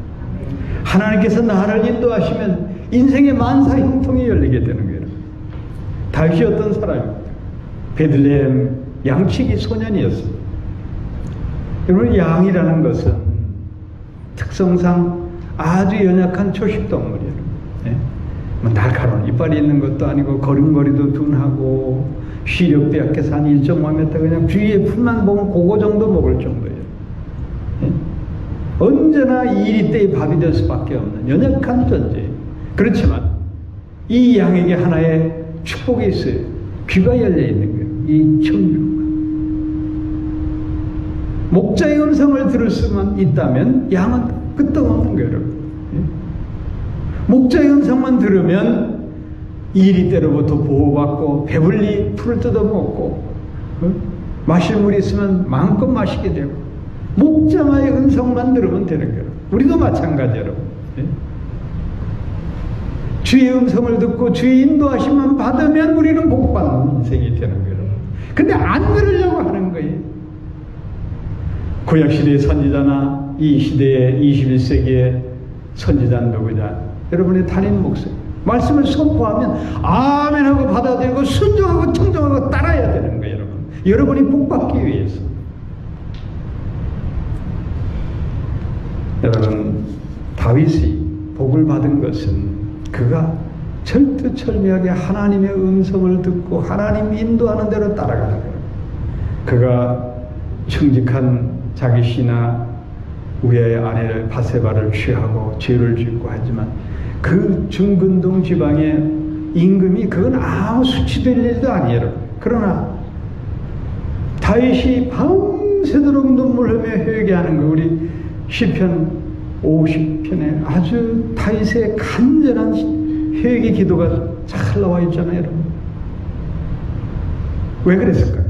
Speaker 1: 하나님께서 나를 인도하시면 인생의 만사 형통이 열리게 되는 거예요. 다윗이 어떤 사람입니다. 베들레헴 양치기 소년이었습니다. 여러분, 양이라는 것은 특성상 아주 연약한 초식동물이에요. 예? 뭐 날카로운 이빨이 있는 것도 아니고 걸음걸이도 둔하고 시력 빼앗겨서 한 1.5m 그냥 주위에 풀만 보면 그거 정도 먹을 정도예요. 예? 언제나 이리 때의 밥이 될 수밖에 없는 연약한 존재예요. 그렇지만 이 양에게 하나의 축복이 있어요. 귀가 열려 있는 거예요. 이 청중과 목자의 음성을 들을 수만 있다면 양은 끄떡없는 거예요, 여러분. 예? 목자의 음성만 들으면 이리 때로부터 보호받고 배불리 풀을 뜯어먹고 마실 물이 있으면 마음껏 마시게 되고 목자의 음성만 들으면 되는 거예요. 우리도 마찬가지예요, 여러분. 예? 주의 음성을 듣고 주의 인도하심만 받으면 우리는 복받는 인생이 되는 거예요. 근데 안 들으려고 하는 거예요. 구약시대의 선지자나 이 시대의 21세기의 선지자는 누구냐? 여러분의 담임 목사님. 말씀을 선포하면 아멘하고 받아들이고 순종하고 청정하고 따라야 되는 거예요, 여러분. 여러분이 복받기 위해서. 여러분, 다윗이 복을 받은 것은 그가 철두철미하게 하나님의 음성을 듣고 하나님 인도하는 대로 따라가는 거예요. 그가 청직한 자기 씨나 우리의 아내를 바세바를 취하고 죄를 짓고 하지만 그 중근동 지방의 임금이 그건 아무 수치될 일도 아니에요. 그러나 다윗이 밤새도록 눈물 흘며 회개하는 거, 우리 시편 50편에 아주 다윗의 간절한 회개 기도가 잘 나와 있잖아요, 여러분. 왜 그랬을까요?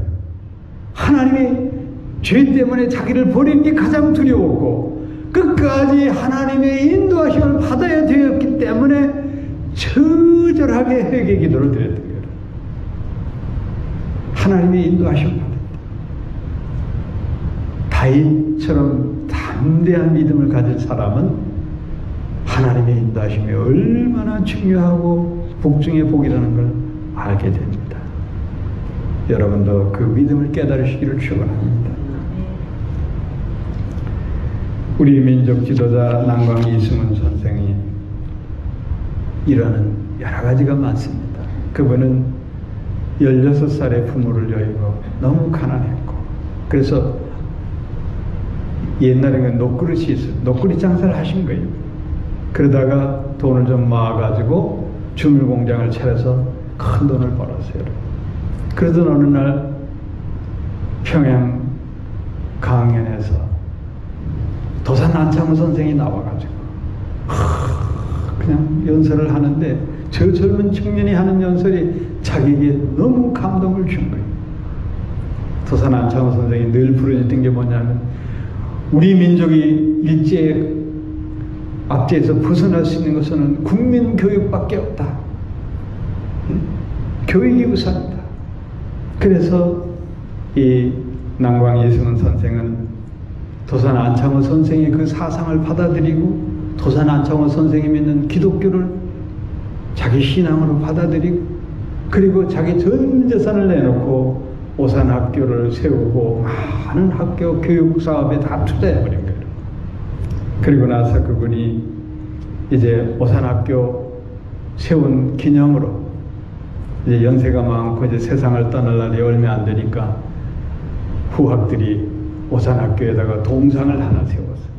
Speaker 1: 하나님이 죄 때문에 자기를 버린 게 가장 두려웠고 끝까지 하나님의 인도하심을 받아야 되었기 때문에 처절하게 회개 기도를 드렸던 거예요. 하나님의 인도하심을 받았다. 다윗처럼 담대한 믿음을 가질 사람은 하나님의 인도하심이 얼마나 중요하고 복 중의 복이라는 걸 알게 됩니다. 여러분도 그 믿음을 깨달으시기를 축원합니다. 우리 민족 지도자 남광 이승훈 선생이 일하는 여러 가지가 많습니다. 그분은 16살에 부모를 여의고 너무 가난했고, 그래서 옛날에는 녹그릇이 있어요. 녹그릇 장사를 하신 거예요. 그러다가 돈을 좀 모아가지고 주물 공장을 차려서 큰 돈을 벌었어요. 그러던 어느 날 평양 강연에서 도산 안창호 선생이 나와가지고 그냥 연설을 하는데 저 젊은 청년이 하는 연설이 자기에게 너무 감동을 준 거예요. 도산 안창호 선생이 늘 부르짖던 게 뭐냐면 우리 민족이 일제 압제에서 벗어날 수 있는 것은 국민 교육밖에 없다. 교육이 우선이다. 그래서 이 남광 이승훈 선생은 도산 안창호 선생의 그 사상을 받아들이고 도산 안창호 선생이 믿는 기독교를 자기 신앙으로 받아들이고 그리고 자기 전 재산을 내놓고 오산학교를 세우고 많은 학교 교육 사업에 다 투자해버린 거예요. 그리고 나서 그분이 이제 오산학교 세운 기념으로 이제 연세가 많고 이제 세상을 떠날 날이 얼마 안 되니까 후학들이 오산학교에다가 동상을 하나 세웠어요.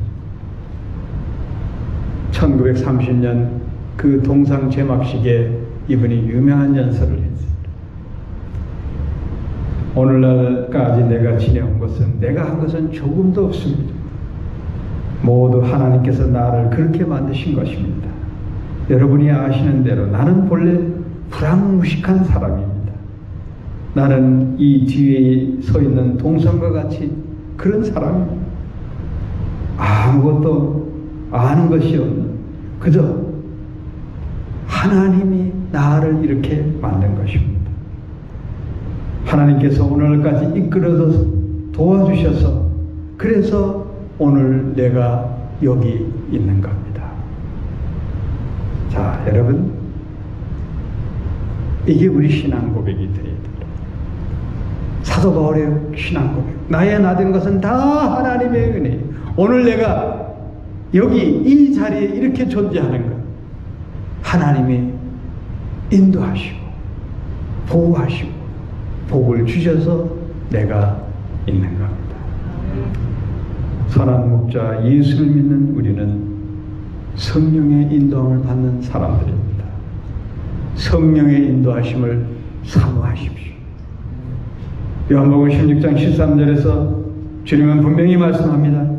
Speaker 1: 1930년 그 동상 제막식에 이분이 유명한 연설을 했습니다. 오늘날까지 내가 지내온 것은 내가 한 것은 조금도 없습니다. 모두 하나님께서 나를 그렇게 만드신 것입니다. 여러분이 아시는 대로 나는 본래 불황무식한 사람입니다. 나는 이 뒤에 서 있는 동상과 같이 그런 사람입니다. 아무것도 아는 것이 없는, 그저 하나님이 나를 이렇게 만든 것입니다. 하나님께서 오늘까지 이끌어서 도와주셔서 그래서 오늘 내가 여기 있는 겁니다. 자, 여러분, 이게 우리 신앙 고백이 되어야 됩니다. 사도 바울의 신앙 고백. 나의 나된 것은 다 하나님의 은혜. 오늘 내가 여기 이 자리에 이렇게 존재하는 것, 하나님이 인도하시고 보호하시고 복을 주셔서 내가 있는 겁니다. 선한 목자 예수를 믿는 우리는 성령의 인도함을 받는 사람들입니다. 성령의 인도하심을 사모하십시오. 요한복음 16장 13절에서 주님은 분명히 말씀합니다.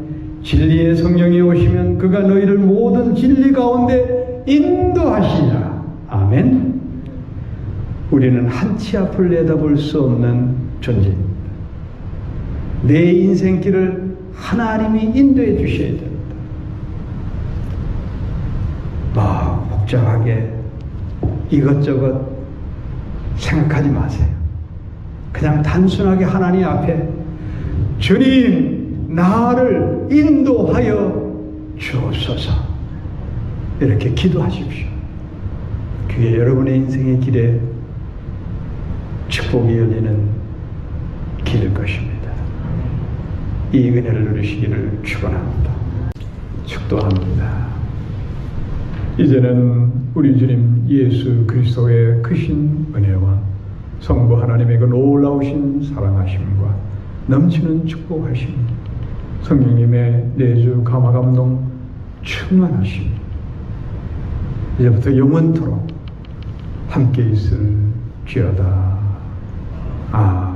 Speaker 1: 진리의 성령이 오시면 그가 너희를 모든 진리 가운데 인도하시리라. 아멘. 우리는 한치 앞을 내다볼 수 없는 존재입니다. 내 인생길을 하나님이 인도해 주셔야 됩니다. 복잡하게 이것저것 생각하지 마세요. 그냥 단순하게 하나님 앞에 주님 나를 인도하여 주옵소서 이렇게 기도하십시오. 그게 여러분의 인생의 길에 축복이 열리는 길일 것입니다. 이 은혜를 누리시기를 축원합니다. 축도합니다. 이제는 우리 주님 예수 그리스도의 크신 은혜와 성부 하나님의 그 놀라우신 사랑하심과 넘치는 축복하심, 성령님의 내주 감화 감동 충만하심, 이제부터 영원토록 함께 있을지어다. 아멘.